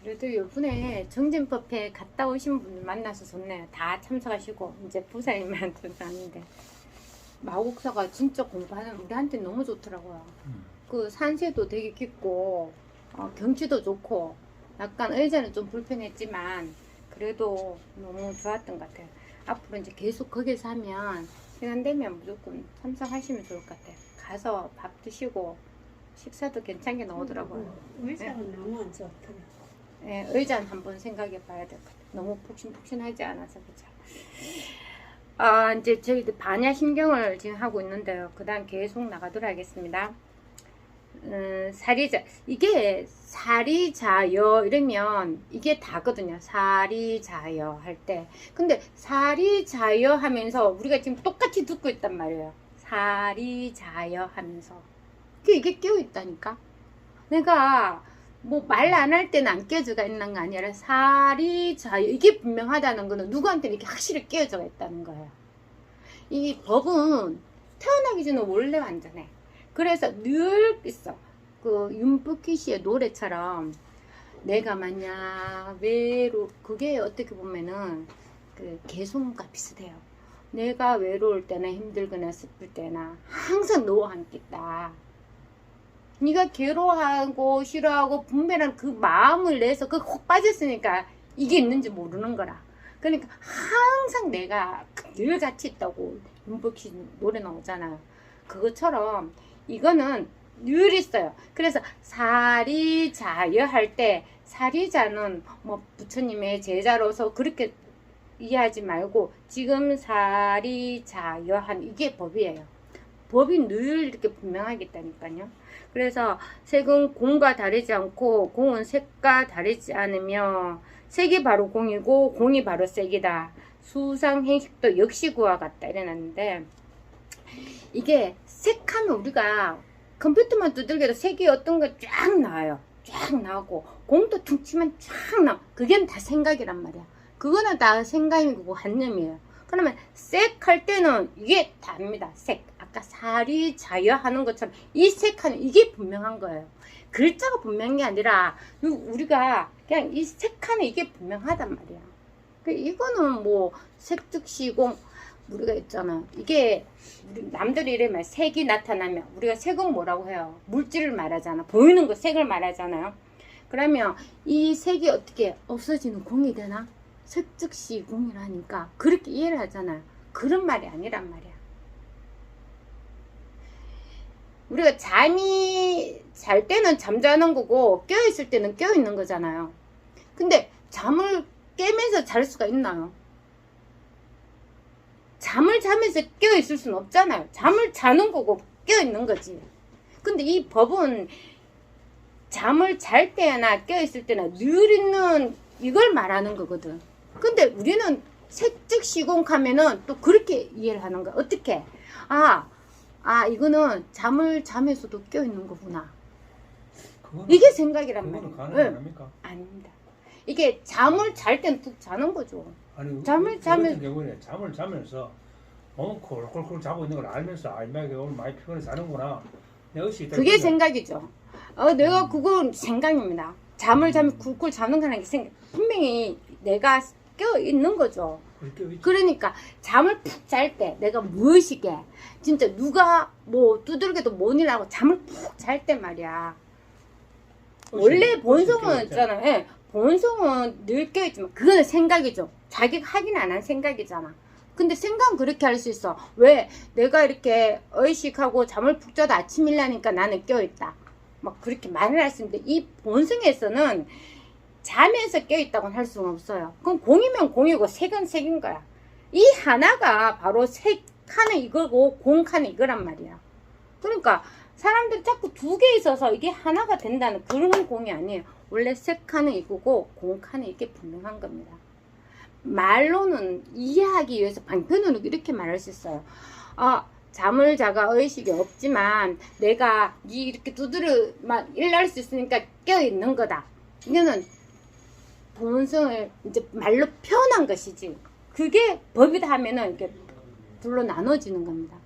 그래도 이번에 정진법회 갔다 오신 분들 만나서 좋네요. 다 참석하시고 이제 부사님한테 왔는데 마곡사가 진짜 공부하는 우리한테 너무 좋더라고요. 그 산세도 되게 깊고 경치도 좋고 약간 의자는 좀 불편했지만 그래도 너무 좋았던 것 같아요. 앞으로 이제 계속 거기서 하면 시간 되면 무조건 참석하시면 좋을 것 같아요. 가서 밥 드시고 식사도 괜찮게 나오더라고요. 의자가 너무 안 좋더라고. 네, 의자는 한번 생각해 봐야 될 것 같아요. 너무 폭신폭신하지 않아서 그죠. 이제 저희들 반야심경을 지금 하고 있는데요. 그 다음 계속 나가도록 하겠습니다. 사리자, 이게 사리자여 이러면 이게 다거든요. 사리자여 할 때. 근데 사리자여 하면서 우리가 지금 똑같이 듣고 있단 말이에요. 사리자여 하면서. 이게 끼어 있다니까. 내가 뭐 말 안 할 때는 안 끼어져가 있는 거 아니라 사리자여 이게 분명하다는 거는 누구한테는 이렇게 확실히 끼어져가 있다는 거예요. 이 법은 태어나기 전에 원래 완전해. 그래서 늘 있어. 그 윤복희 씨의 노래처럼 내가 만약 그게 어떻게 보면은 그 개송과 비슷해요. 내가 외로울 때나 힘들거나 슬플 때나 항상 너와 함께 있다. 네가 괴로워하고 싫어하고 분별한 그 마음을 내서 그 혹 빠졌으니까 이게 있는지 모르는 거라. 그러니까 항상 내가 늘 같이 있다고 윤복희 노래 나오잖아요. 그것처럼 이거는 늘 있어요. 그래서 사리자여 할 때 사리자는 뭐 부처님의 제자로서 그렇게 이해하지 말고 지금 사리자여 한 이게 법이에요. 법이 늘 이렇게 분명하게 있다니까요. 그래서 색은 공과 다르지 않고 공은 색과 다르지 않으며 색이 바로 공이고 공이 바로 색이다. 수상행식도 역시 그와 같다 이래놨는데 이게 색하면 우리가 컴퓨터만 두들겨도 색이 어떤 거 쫙 나와요. 쫙 나오고 공도 퉁치면 쫙 나와. 그게 다 생각이란 말이야. 그거는 다 생각이고 관념이에요. 그러면 색 할 때는 이게 답니다. 색. 아까 사리자여 하는 것처럼 이 색하는 이게 분명한 거예요. 글자가 분명한 게 아니라 우리가 그냥 이 색하는 이게 분명하단 말이야. 이거는 뭐 색즉시공 우리가 있잖아. 이게 남들이 이러면 색이 나타나면 우리가 색은 뭐라고 해요? 물질을 말하잖아. 보이는 거 색을 말하잖아요. 그러면 이 색이 어떻게 없어지는 공이 되나? 색즉시 공이라니까 그렇게 이해를 하잖아요. 그런 말이 아니란 말이야. 우리가 잠이 잘 때는 잠자는 거고 깨어있을 때는 깨어있는 거잖아요. 근데 잠을 깨면서 잘 수가 있나요? 잠을 자면서 깨어있을 수는 없잖아요. 잠을 자는 거고 깨어있는 거지. 근데 이 법은 잠을 잘 때나 깨어있을 때나 늘 있는 이걸 말하는 거거든. 근데 우리는 색즉시공하면은 또 그렇게 이해를 하는 거야. 어떻게? 이거는 잠을 잠에서도 깨어있는 거구나. 이게 생각이란 말이에요. 가능합니까? 아닙니다. 이게 잠을 잘 때는 푹 자는 거죠. 아니, 잠을 같은 경우에 잠을 자면서 콜콜콜 자고 있는 걸 알면서 내가 오늘 많이 피곤해서 자는구나. 내가 의식이 그게 생각이죠. 내가 그건 생각입니다. 잠을 자면 쿨쿨 자는 거라는 게 분명히 내가 깨어 있는 거죠. 그러니까 잠을 푹 잘 때 내가 무의식에 진짜 누가 뭐 두들겨도 못 일하고 잠을 푹 잘 때 말이야. 원래 본성은 있잖아. 예, 본성은 늘 깨어있지만 그거는 생각이죠. 자기가 확인 안 한 생각이잖아. 근데 생각은 그렇게 할 수 있어. 왜? 내가 이렇게 의식하고 잠을 푹 자도 아침 일나니까 나는 깨어있다. 막 그렇게 말을 할 수 있는데 이 본성에서는 자면서 깨어있다고는 할 수는 없어요. 그럼 공이면 공이고 색은 색인 거야. 이 하나가 바로 색하는 이거고 공하는 이거란 말이야. 그러니까 사람들이 자꾸 두 개 있어서 이게 하나가 된다는 그런 공이 아니에요. 원래 색하는 이거고 공하는 이게 분명한 겁니다. 말로는 이해하기 위해서 방편으로 이렇게 말할 수 있어요. 잠을 자가 의식이 없지만 내가 이렇게 두드려만 일날 수 있으니까 깨어있는 거다. 이거는 본성을 이제 말로 표현한 것이지. 그게 법이다 하면은 이렇게 둘로 나눠지는 겁니다.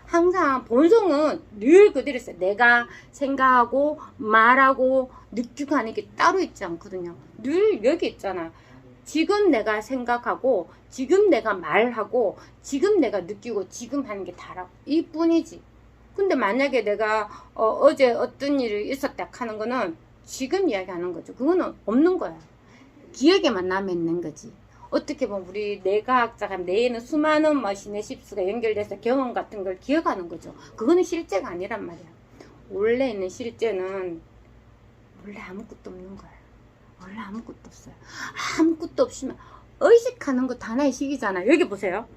항상 본성은 늘 그대로 있어요. 내가 생각하고 말하고 느끼고 하는 게 따로 있지 않거든요. 늘 여기 있잖아요. 지금 내가 생각하고 지금 내가 말하고 지금 내가 느끼고 지금 하는 게 다라고 이뿐이지. 근데 만약에 내가 어제 어떤 일이 있었다 하는 거는 지금 이야기하는 거죠. 그거는 없는 거야. 기억에만 남아 있는 거지. 어떻게 보면 우리 뇌과학자가 뇌에는 수많은 신의 십수가 연결돼서 경험 같은 걸 기억하는 거죠. 그거는 실제가 아니란 말이야. 원래 있는 실제는 원래 아무것도 없는 거야. 원래 아무것도 없어요. 아무것도 없으면 의식하는 것도 하나의 식이잖아. 여기 보세요.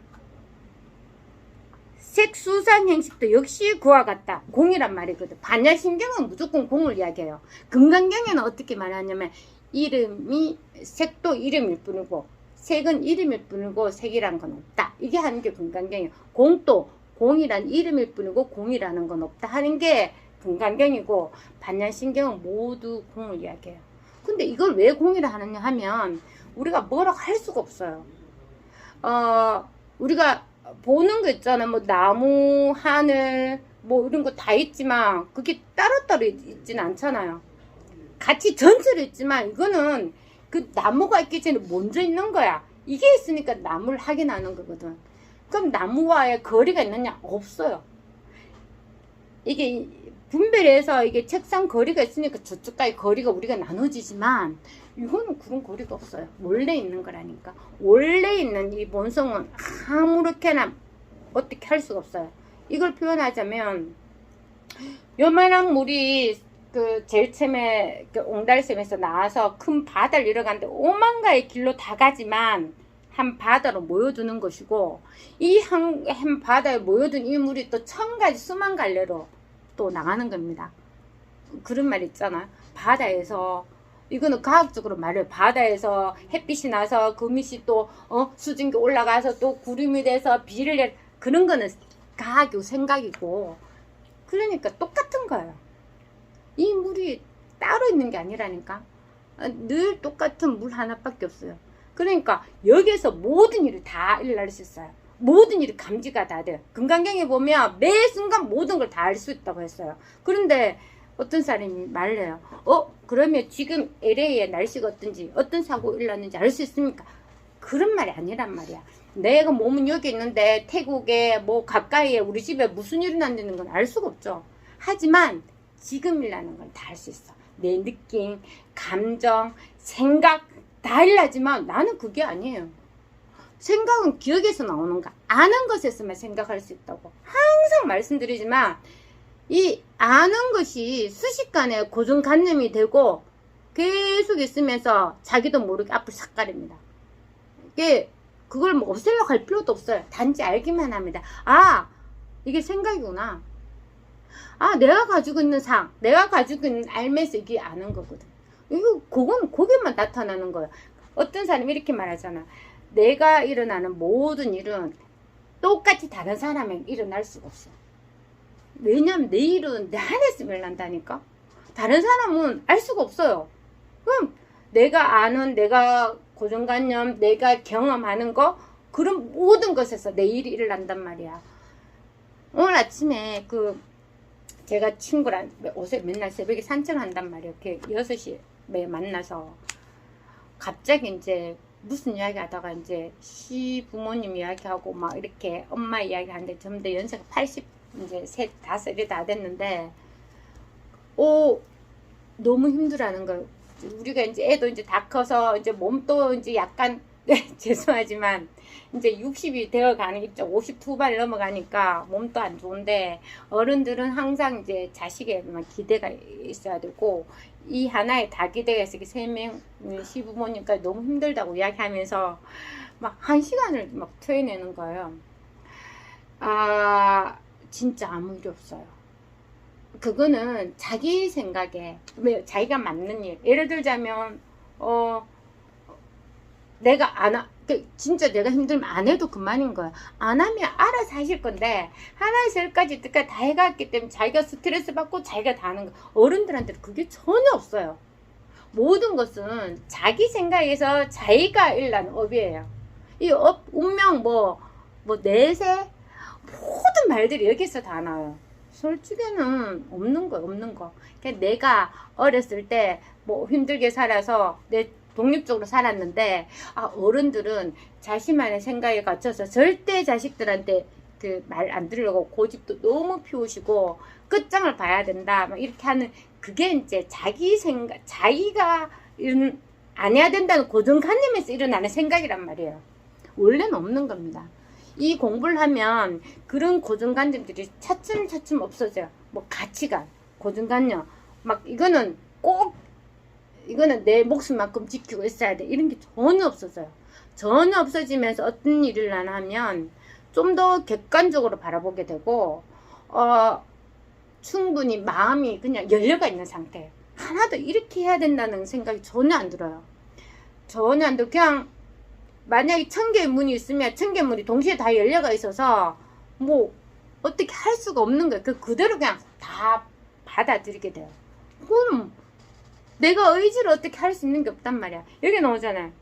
색수산 형식도 역시 그와 같다. 공이란 말이거든. 반야신경은 무조건 공을 이야기해요. 금강경에는 어떻게 말하냐면 이름이 색도 이름일 뿐이고 색은 이름일 뿐이고 색이란 건 없다. 이게 하는 게 금강경이에요. 공도 공이란 이름일 뿐이고 공이라는 건 없다 하는 게 금강경이고 반야신경은 모두 공을 이야기해요. 근데 이걸 왜 공이라 하느냐 하면 우리가 뭐라고 할 수가 없어요. 우리가 보는 거 있잖아. 뭐 나무, 하늘 뭐 이런 거 다 있지만 그게 따로따로 있지는 않잖아요. 같이 전체로 있지만 이거는 그 나무가 있기 전에 먼저 있는 거야. 이게 있으니까 나무를 확인하는 거거든. 그럼 나무와의 거리가 있느냐? 없어요. 이게 분별해서 이게 책상 거리가 있으니까 저쪽까지 거리가 우리가 나눠지지만 이거는 그런 거리가 없어요. 원래 있는 거라니까. 원래 있는 이 본성은 아무렇게나 어떻게 할 수가 없어요. 이걸 표현하자면 요만한 물이 그 제일 처음에 그 옹달샘에서 나와서 큰 바다를 잃어가는데 오만 가의 길로 다 가지만 한 바다로 모여드는 것이고 이 한 바다에 모여든 이 물이 또 천 가지 수만 갈래로 또 나가는 겁니다. 그런 말 있잖아. 바다에서 이거는 과학적으로 말해요. 바다에서 햇빛이 나서 그 밑이 또 수증기 올라가서 또 구름이 돼서 비를 내 그런 거는 과학이고 생각이고 그러니까 똑같은 거예요. 이 물이 따로 있는 게 아니라니까. 늘 똑같은 물 하나밖에 없어요. 그러니까 여기에서 모든 일이 다 일어날 수 있어요. 모든 일이 감지가 다 돼요. 금강경에 보면 매 순간 모든 걸 다 알 수 있다고 했어요. 그런데 어떤 사람이 말해요. 그러면 지금 LA의 날씨가 어떤지 어떤 사고 일어났는지 알 수 있습니까? 그런 말이 아니란 말이야. 내가 몸은 여기 있는데 태국에 뭐 가까이에 우리 집에 무슨 일이 났는지는 건 알 수가 없죠. 하지만 지금 일어나는 건 다 알 수 있어. 내 느낌, 감정, 생각 다 일어나지만 나는 그게 아니에요. 생각은 기억에서 나오는 거. 아는 것에서만 생각할 수 있다고 항상 말씀드리지만 이 아는 것이 순식간에 고정관념이 되고 계속 있으면서 자기도 모르게 앞을 싹 가립니다. 그걸 뭐 없애려고 할 필요도 없어요. 단지 알기만 합니다. 이게 생각이구나. 내가 가지고 있는 내가 가지고 있는 알면서 이게 아는 거거든. 그건 거기만 나타나는 거예요. 어떤 사람이 이렇게 말하잖아. 내가 일어나는 모든 일은 똑같이 다른 사람에게 일어날 수가 없어. 왜냐면 내 일은 내 안에서 일어난다니까. 다른 사람은 알 수가 없어요. 그럼 내가 아는, 내가 고정관념, 내가 경험하는 거 그런 모든 것에서 내 일이 일어난단 말이야. 오늘 아침에 제가 친구랑 요새 맨날 새벽에 산책을 한단 말이에요. 이렇게 6시에 만나서 갑자기 이제 무슨 이야기 하다가 이제 시부모님 이야기하고 막 이렇게 엄마 이야기 하는데 전부 다 연세가 80 이제 3, 5이 다 됐는데 너무 힘들어하는 거예요. 우리가 이제 애도 이제 다 커서 이제 몸도 이제 약간 죄송하지만 이제 60이 되어 가는 입장 50 후반을 넘어가니까 몸도 안 좋은데 어른들은 항상 이제 자식에만 기대가 있어야 되고 이 하나에 다 기대가 있어서 3명 시부모님까지 너무 힘들다고 이야기하면서 막 1시간을 막 토해내는 거예요. 진짜 아무 일이 없어요. 그거는 자기 생각에 자기가 맞는 일. 예를 들자면 내가 진짜 내가 힘들면 안 해도 그만인 거야. 안 하면 알아서 하실 건데 하나에서 열까지 여태까지 다 해갔기 때문에 자기가 스트레스 받고 자기가 다 하는 거. 어른들한테는 그게 전혀 없어요. 모든 것은 자기 생각에서 자기가 일어난 업이에요. 이 업, 운명 내세 모든 말들이 여기서 다 나와요. 솔직히는 없는 거, 없는 거. 그러니까 내가 어렸을 때 뭐 힘들게 살아서 내 독립적으로 살았는데, 어른들은 자신만의 생각에 갇혀서 절대 자식들한테 그 말 안 들으려고 고집도 너무 피우시고 끝장을 봐야 된다 막 이렇게 하는, 그게 이제 자기 생각, 자기가 안 해야 된다는 고정관념에서 일어나는 생각이란 말이에요. 원래는 없는 겁니다. 이 공부를 하면 그런 고정관념들이 차츰차츰 없어져요. 뭐 가치관, 고정관념, 막 이거는 꼭 이거는 내 목숨만큼 지키고 있어야 돼, 이런 게 전혀 없어져요. 전혀 없어지면서 어떤 일을 하면 좀 더 객관적으로 바라보게 되고, 충분히 마음이 그냥 열려가 있는 상태예요. 하나도 이렇게 해야 된다는 생각이 전혀 안 들어요. 전혀 안 들어. 그냥 만약에 1000개의 문이 있으면 1000개의 문이 동시에 다 열려가 있어서 뭐 어떻게 할 수가 없는 거예요. 그대로 그냥 다 받아들이게 돼요. 그럼 내가 의지를 어떻게 할 수 있는 게 없단 말이야. 여기 나오잖아요.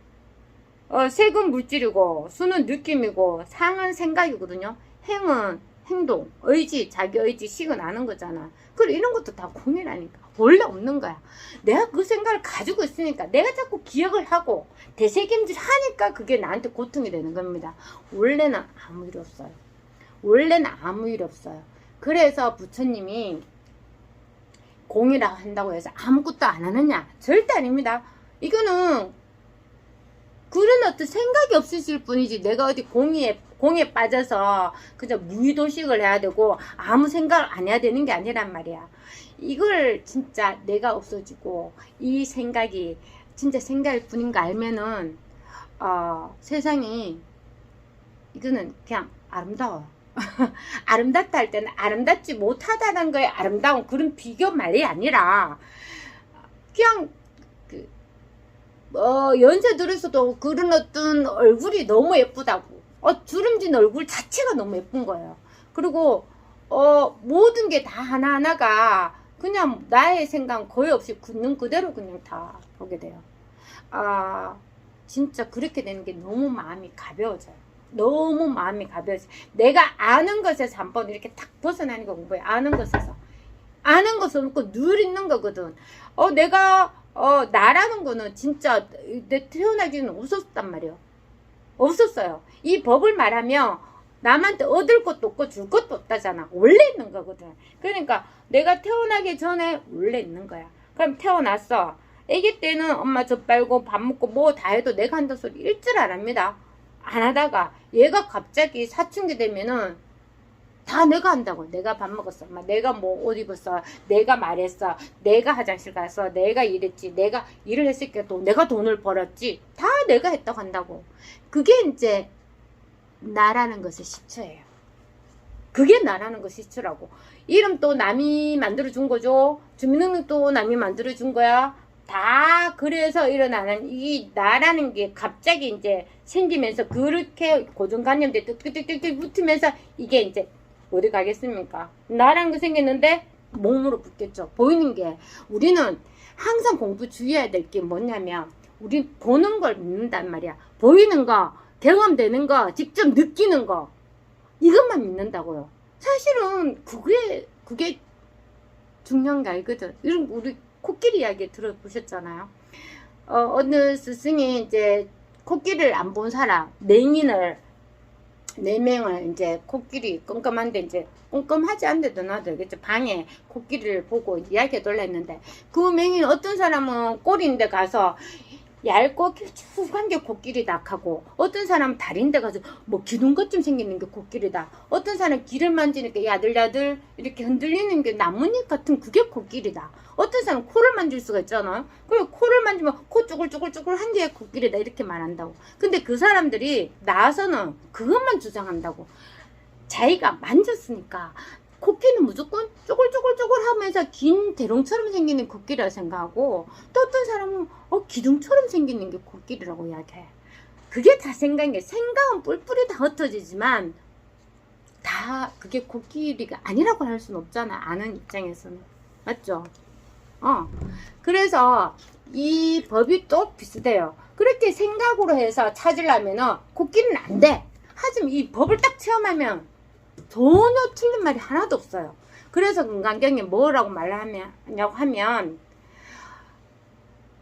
색은 물질이고, 수는 느낌이고, 상은 생각이거든요. 행은 행동, 의지, 자기 의지, 식은 아는 거잖아. 그래, 이런 것도 다 공이라니까. 원래 없는 거야. 내가 그 생각을 가지고 있으니까, 내가 자꾸 기억을 하고 되새김질 하니까 그게 나한테 고통이 되는 겁니다. 원래는 아무 일 없어요. 원래는 아무 일 없어요. 그래서 부처님이 공이라 한다고 해서 아무것도 안 하느냐? 절대 아닙니다. 이거는 그런 어떤 생각이 없으실 뿐이지, 내가 어디 공에 빠져서 그냥 무의도식을 해야 되고 아무 생각을 안 해야 되는 게 아니란 말이야. 이걸 진짜 내가 없어지고 이 생각이 진짜 생각일 뿐인 거 알면은 세상이 이거는 그냥 아름다워. 아름답다 할 때는 아름답지 못하다는 거에 아름다운 그런 비교 말이 아니라 그냥 연세 들어서도 그런 어떤 얼굴이 너무 예쁘다고, 주름진 얼굴 자체가 너무 예쁜 거예요. 그리고 모든 게 다 하나하나가 그냥 나의 생각 거의 없이 굳는 그대로 그냥 다 보게 돼요. 진짜 그렇게 되는 게 너무 마음이 가벼워져요. 너무 마음이 가벼워져요. 내가 아는 것에서 한번 이렇게 탁 벗어나는 거 공부해. 아는 것에서 없고 늘 있는 거거든. 내가 나라는 거는 진짜 내 태어나기는 없었단 말이에요. 없었어요. 이 법을 말하면 남한테 얻을 것도 없고 줄 것도 없다잖아. 원래 있는 거거든. 그러니까 내가 태어나기 전에 원래 있는 거야. 그럼 태어났어. 아기 때는 엄마 젖 빨고 밥 먹고 뭐 다 해도 내가 한다는 소리 일절 안 합니다. 안 하다가 얘가 갑자기 사춘기 되면은 다 내가 한다고. 내가 밥 먹었어, 내가 뭐 옷 입었어, 내가 말했어, 내가 화장실 갔어, 내가 일했지, 내가 일을 했으니까 또 내가 돈을 벌었지, 다 내가 했다고 한다고. 그게 이제 나라는 것의 시초예요. 그게 나라는 것의 시초라고. 이름 또 남이 만들어준 거죠. 주민등록도 남이 만들어준 거야. 다 그래서 일어나는 이 나라는 게 갑자기 이제 생기면서 그렇게 고정관념들이 뚝뚝뚝뚝 붙으면서 이게 이제 어디 가겠습니까? 나라는 게 생겼는데 몸으로 붙겠죠. 보이는 게. 우리는 항상 공부 주의해야 될 게 뭐냐면 우리 보는 걸 믿는단 말이야. 보이는 거, 경험되는 거, 직접 느끼는 거, 이것만 믿는다고요. 사실은 그게 중요한 게 아니거든. 이런 우리 코끼리 이야기 들어보셨잖아요. 어느 스승이 이제 코끼리를 안 본 사람 4명을 이제 코끼리 껌껌한데 이제 껌껌하지 않는데도 놔도 되겠죠. 방에 코끼리를 보고 이야기해 달라 했는데 그 맹인 어떤 사람은 꼬리인데 가서 얇고 길쭉한 게 코끼리다 하고, 어떤 사람은 다리인데 가서 뭐 기둥같이 생기는 게 코끼리다, 어떤 사람은 귀를 만지니까 야들야들 이렇게 흔들리는 게 나뭇잎 같은 그게 코끼리다, 어떤 사람은 코를 만질 수가 있잖아요. 그리고 코를 만지면 코 쭈글쭈글쭈글한 게 코끼리다 이렇게 말한다고. 근데 그 사람들이 나와서는 그것만 주장한다고. 자기가 만졌으니까 코끼리는 무조건 쪼글쪼글쪼글 하면서 긴 대롱처럼 생기는 코끼리라고 생각하고, 또 어떤 사람은 기둥처럼 생기는 게 코끼리라고 이야기해. 그게 다 생각인 게, 생각은 뿔뿔이 다 흩어지지만 다 그게 코끼리가 아니라고 할 수는 없잖아. 아는 입장에서는. 맞죠? 그래서 이 법이 또 비슷해요. 그렇게 생각으로 해서 찾으려면은 코끼리는 안 돼. 하지만 이 법을 딱 체험하면 전혀 틀린 말이 하나도 없어요. 그래서 금강경에 뭐라고 말하냐고 하면,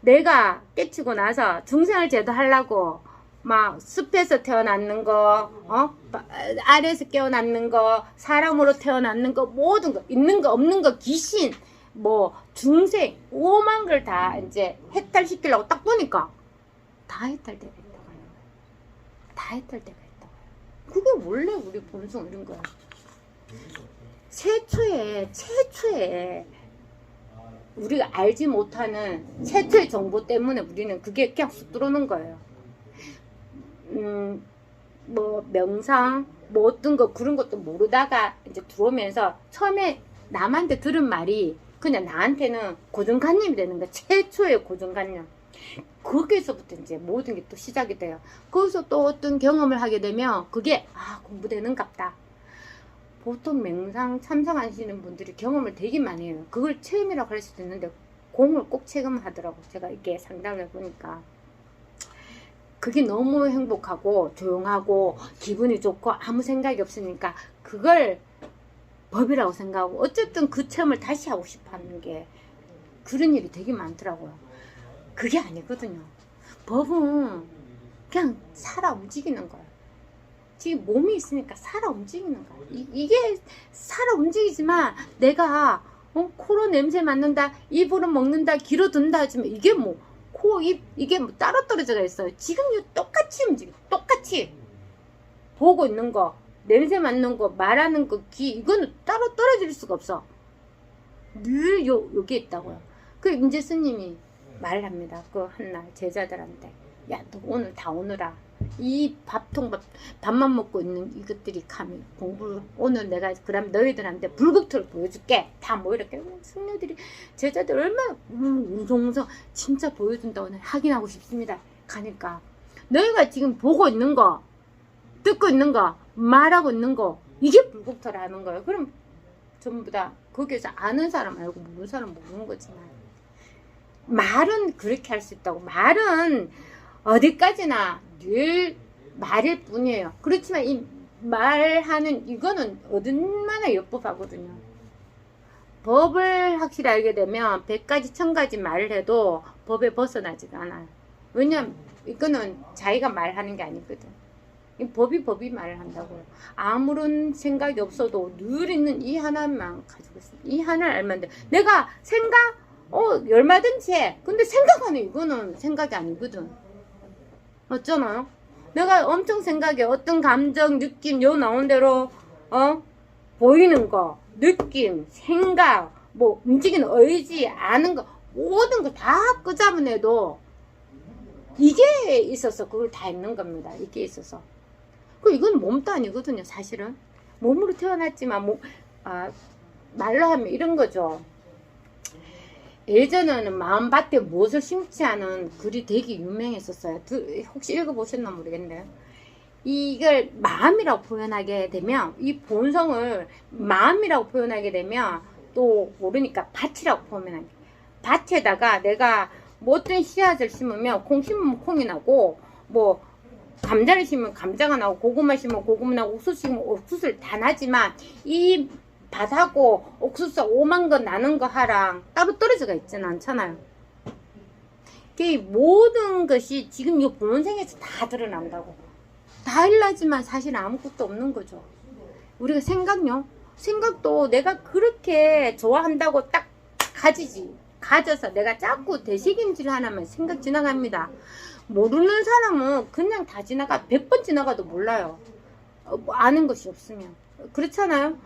내가 깨치고 나서 중생을 제도하려고 막 숲에서 태어났는 거, 아래에서 깨어났는 거, 사람으로 태어났는 거, 모든 거, 있는 거 없는 거, 귀신, 뭐 중생, 오만 걸 다 이제 해탈시키려고 딱 보니까 다 해탈되가 있다고 하는 거예요. 다 해탈되가 있다고 해요. 그게 원래 우리 본성 이런 거야. 최초에 우리가 알지 못하는 최초의 정보 때문에 우리는 그게 그냥 쑥 들어오는 거예요. 뭐 명상 뭐 어떤 거 그런 것도 모르다가 이제 들어오면서 처음에 남한테 들은 말이 그냥 나한테는 고정관념이 되는 거야. 최초의 고정관념. 거기서부터 이제 모든 게 또 시작이 돼요. 거기서 또 어떤 경험을 하게 되면 그게 공부되는갑다. 보통 명상 참석하시는 분들이 경험을 되게 많이 해요. 그걸 체험이라고 할 수도 있는데 공을 꼭 체험하더라고. 제가 이렇게 상담을 해보니까 그게 너무 행복하고 조용하고 기분이 좋고 아무 생각이 없으니까 그걸 법이라고 생각하고 어쨌든 그 체험을 다시 하고 싶어 하는 게 그런 일이 되게 많더라고요. 그게 아니거든요. 법은 그냥 살아 움직이는 거예요. 지금 몸이 있으니까 살아 움직이는 거야. 이게 살아 움직이지만 내가 코로 냄새 맡는다, 입으로 먹는다, 귀로 든다 하지만 이게 뭐 코, 입 이게 뭐 따로 떨어져 있어요. 지금 똑같이 움직여. 똑같이 보고 있는 거, 냄새 맡는 거, 말하는 거, 귀 이거는 따로 떨어질 수가 없어. 늘 여기 있다고요. 그 인재 스님이 말을 합니다. 그 한날 제자들한테 야, 너 오늘 다 오느라 이 밥만 먹고 있는 이것들이 감히 공부를 오늘 내가 그럼 너희들한테 불국토를 보여줄게. 다 뭐 이렇게 승려들이 제자들 얼마나 웅성웅성 진짜 보여준다 오늘 확인하고 싶습니다. 가니까 너희가 지금 보고 있는 거 듣고 있는 거 말하고 있는 거 이게 불국토라는 거예요. 그럼 전부 다 거기에서 아는 사람 알고 모르는 사람 모르는 거지만 말은 그렇게 할 수 있다고. 말은 어디까지나 늘 말일 뿐이에요. 그렇지만 이 말하는 이거는 얼마나 엽법하거든요. 법을 확실히 알게 되면 100가지 1000가지 말을 해도 법에 벗어나지가 않아요. 왜냐면 이거는 자기가 말하는 게 아니거든. 이 법이 말을 한다고요. 아무런 생각이 없어도 늘 있는 이 하나만 가지고 있어. 이 하나를 알면 돼. 내가 생각 얼마든지 해. 근데 생각하는 이거는 생각이 아니거든. 맞잖아요? 내가 엄청 생각해. 어떤 감정, 느낌, 요 나온 대로, 보이는 거, 느낌, 생각, 뭐, 움직이는 의지, 아는 거, 모든 거 다 끄잡아내도, 이게 있어서 그걸 다 있는 겁니다. 이게 있어서. 이건 몸도 아니거든요, 사실은. 몸으로 태어났지만, 말로 하면 이런 거죠. 예전에는 마음밭에 무엇을 심지 않은 글이 되게 유명했었어요. 혹시 읽어보셨나 모르겠네요. 이걸 마음이라고 표현하게 되면 이 본성을 마음이라고 표현하게 되면 또 모르니까 밭이라고 표현하게. 밭에다가 내가 뭐 어떤 씨앗을 심으면 콩 심으면 콩이 나고 뭐 감자를 심으면 감자가 나고 고구마 심으면 고구마 나고 옥수수 심으면 옥수수를 다 나지만 이 밭하고 옥수수 오만 건 나는 거 하랑 따로 떨어져가 있지는 않잖아요. 그 모든 것이 지금 이 본생에서 다 드러난다고. 다 일나지만 사실 아무것도 없는 거죠. 우리가 생각도 내가 그렇게 좋아한다고 딱 가져서 내가 자꾸 되새김질 하나만 생각 지나갑니다. 모르는 사람은 그냥 다 지나가. 100번 지나가도 몰라요. 아는 것이 없으면. 그렇잖아요.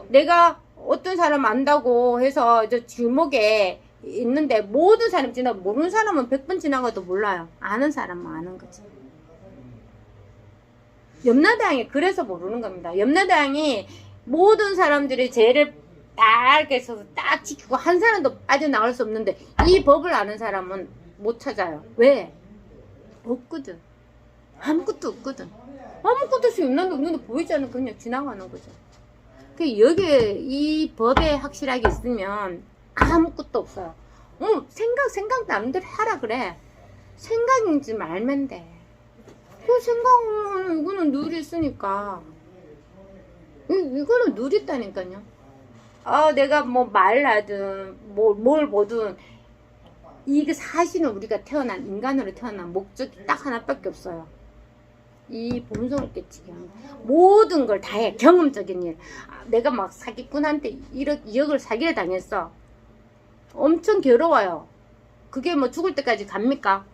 내가 어떤 사람 안다고 해서 저 길목에 있는데 모든 사람 모르는 사람은 100번 지나가도 몰라요. 아는 사람만 아는 거지. 염라대왕이 그래서 모르는 겁니다. 염라대왕이 모든 사람들이 죄를 다 알게 해서 딱 지키고 한 사람도 빠져나올 수 없는데 이 법을 아는 사람은 못 찾아요. 왜? 없거든. 아무것도 없거든. 아무것도 없이 없는데 보이지 않는 그냥 지나가는 거죠. 여기에 이 법에 확실하게 있으면 아무것도 없어요. 생각 남대로 하라 그래. 생각인지 말면 돼. 그 생각은 이거는 늘 있으니까. 이거는 누렸다니까요. 내가 뭐 말하든 뭘 보든 이게 사실은 우리가 인간으로 태어난 목적이 딱 하나밖에 없어요. 이 본성을 깨치기 하는 거야. 모든 걸 다 해. 경험적인 일. 내가 막 사기꾼한테 2억을 사기를 당했어. 엄청 괴로워요. 그게 뭐 죽을 때까지 갑니까?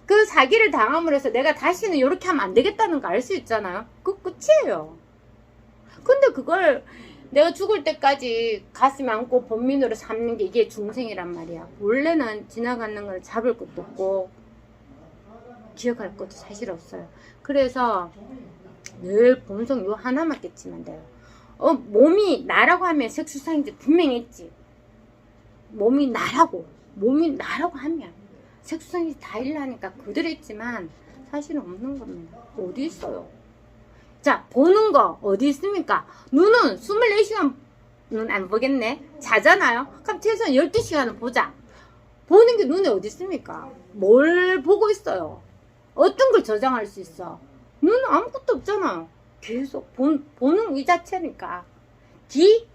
그 사기를 당함으로 해서 내가 다시는 이렇게 하면 안 되겠다는 거 알 수 있잖아요. 그 끝이에요. 근데 그걸 내가 죽을 때까지 가슴 안고 본민으로 삼는 게 이게 중생이란 말이야. 원래는 지나가는 걸 잡을 것도 없고 기억할 것도 사실 없어요. 그래서 늘 본성 요 하나만 깨치면 돼요. 몸이 나라고 하면 색수상인지 분명히 있지. 몸이 나라고 하면 색수상인지 다 일라니까 그대로 있지만 사실은 없는 겁니다. 어디 있어요? 자, 보는 거 어디 있습니까? 눈은 24시간은 안 보겠네. 자잖아요. 그럼 최소한 12시간은 보자. 보는 게 눈에 어디 있습니까? 뭘 보고 있어요? 어떤 걸 저장할 수 있어? 눈은 아무것도 없잖아요. 계속 보는 이 자체니까. 귀?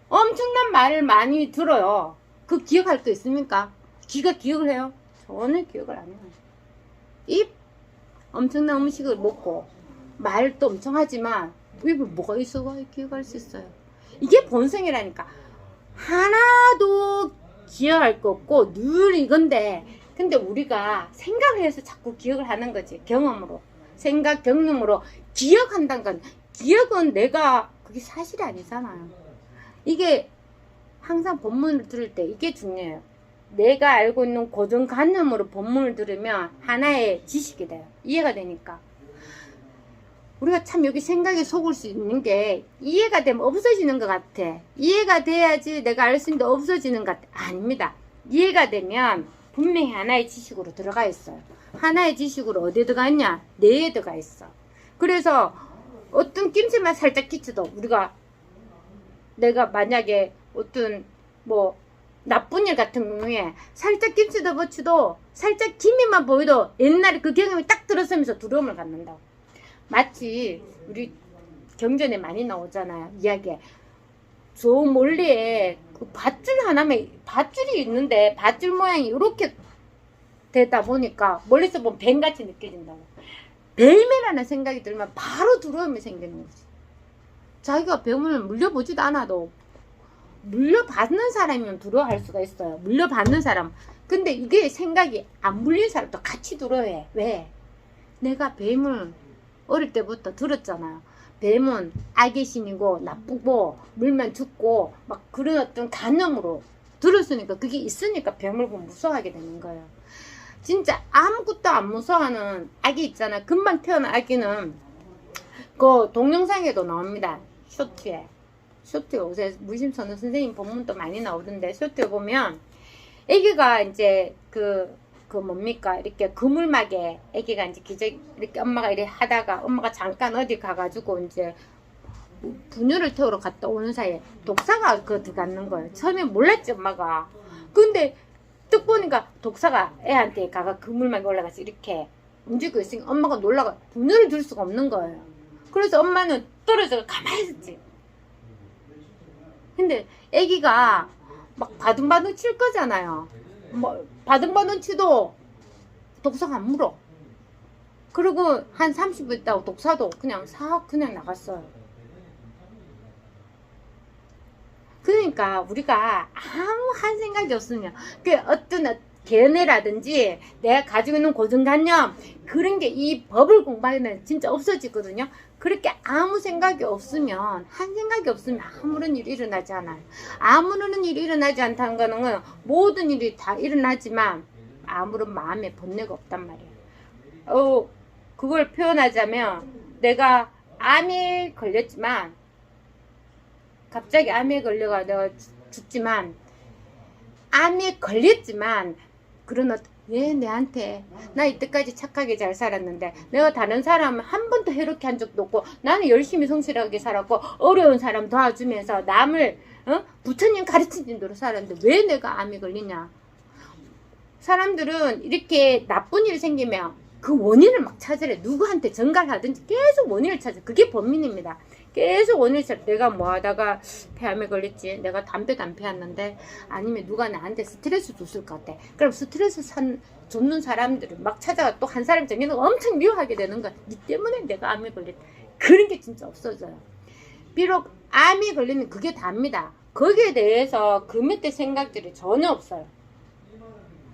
엄청난 말을 많이 들어요. 그 기억할 거 있습니까? 귀가 기억을 해요? 전혀 기억을 안 해요. 입? 엄청난 음식을 먹고 말도 엄청 하지만 입에 뭐가 있어가 기억할 수 있어요. 이게 본성이라니까. 하나도 기억할 거 없고 늘 이건데, 근데 우리가 생각을 해서 자꾸 기억을 하는 거지. 경험으로, 생각, 경험으로 기억한다는 건, 기억은 그게 사실이 아니잖아요. 이게 항상 본문을 들을 때 이게 중요해요. 내가 알고 있는 고정관념으로 본문을 들으면 하나의 지식이 돼요. 이해가 되니까. 우리가 참 여기 생각에 속을 수 있는 게 이해가 되면 없어지는 것 같아. 이해가 돼야지 내가 알 수 있는데 없어지는 것 같아. 아닙니다. 이해가 되면 분명히 하나의 지식으로 들어가 있어요. 하나의 지식으로 어디에 들어가 있냐? 뇌에 들어가 있어. 그래서 어떤 낌새만 살짝 끼쳐도 내가 만약에 어떤 뭐 나쁜 일 같은 경우에 살짝 낌새도 붙여도 살짝 기미만 보여도 옛날에 그 경험이 딱 들었으면서 두려움을 갖는다. 마치 우리 경전에 많이 나오잖아요. 이야기에 저 멀리에 그 밧줄이 있는데 밧줄 모양이 이렇게 되다 보니까 멀리서 보면 뱀같이 느껴진다고. 뱀이라는 생각이 들면 바로 두려움이 생기는 거지. 자기가 뱀을 물려보지도 않아도 물려받는 사람이면 두려워할 수가 있어요. 물려받는 사람. 근데 이게 생각이 안 물린 사람도 같이 두려워해. 왜? 내가 뱀을 어릴 때부터 들었잖아요. 뱀은 악의 신이고 나쁘고 물면 죽고 막 그런 어떤 관념으로 들었으니까, 그게 있으니까 뱀을 보면 무서워하게 되는 거예요. 진짜 아무것도 안 무서워하는 아기 있잖아. 금방 태어난 아기는 그 동영상에도 나옵니다. 쇼트에 요새 무심선언 선생님 본문도 많이 나오던데, 쇼트에 보면 아기가 이제 뭡니까, 이렇게 그물막에 아기가 이제 이렇게 엄마가 이래 하다가 엄마가 잠깐 어디 가가지고 이제 분유를 태우러 갔다 오는 사이에 독사가 들어갔는 거예요. 처음에 몰랐지 엄마가. 근데 뚝 보니까 독사가 애한테 가가 그물막에 올라가서 이렇게 움직이고 있으니까 엄마가 놀라가 분유를 줄 수가 없는 거예요. 그래서 엄마는 떨어져서 가만히 있었지. 근데 아기가 막 바둥바둥 칠 거잖아요. 뭐 바둥바둥 치도 독사가 안 물어. 그리고 한 30분 있다고 독사도 그냥 나갔어요. 그러니까 우리가 아무 한 생각이 없으면 그 어떤 견해라든지 내가 가지고 있는 고정관념, 그런 게 이 법을 공부하면 진짜 없어지거든요. 그렇게 아무 생각이 없으면, 한 생각이 없으면 아무런 일이 일어나지 않아요. 아무런 일이 일어나지 않다는 거는 모든 일이 다 일어나지만 아무런 마음의 번뇌가 없단 말이에요. 그걸 표현하자면, 내가 암에 걸렸지만, 갑자기 암에 걸려가 내가 죽지만, 암에 걸렸지만, 왜 내한테, 나 이때까지 착하게 잘 살았는데 내가 다른 사람 한 번도 해롭게 한 적도 없고, 나는 열심히 성실하게 살았고 어려운 사람 도와주면서 남을 부처님 가르치는 대로 살았는데 왜 내가 암에 걸리냐. 사람들은 이렇게 나쁜 일이 생기면 그 원인을 막 찾으래. 누구한테 전갈하든지 계속 원인을 찾아. 그게 범인입니다. 계속 오늘처럼 내가 뭐 하다가 폐암에 걸렸지, 내가 담배 피웠는데, 아니면 누가 나한테 스트레스 줬을 것 같아. 그럼 스트레스 줬는 사람들을 막 찾아가 또 한 사람 정해놓고 엄청 미워하게 되는 거야. 니 때문에 내가 암에 걸렸다. 그런 게 진짜 없어져요. 비록 암이 걸리면 그게 답니다. 거기에 대해서 그 밑에 생각들이 전혀 없어요.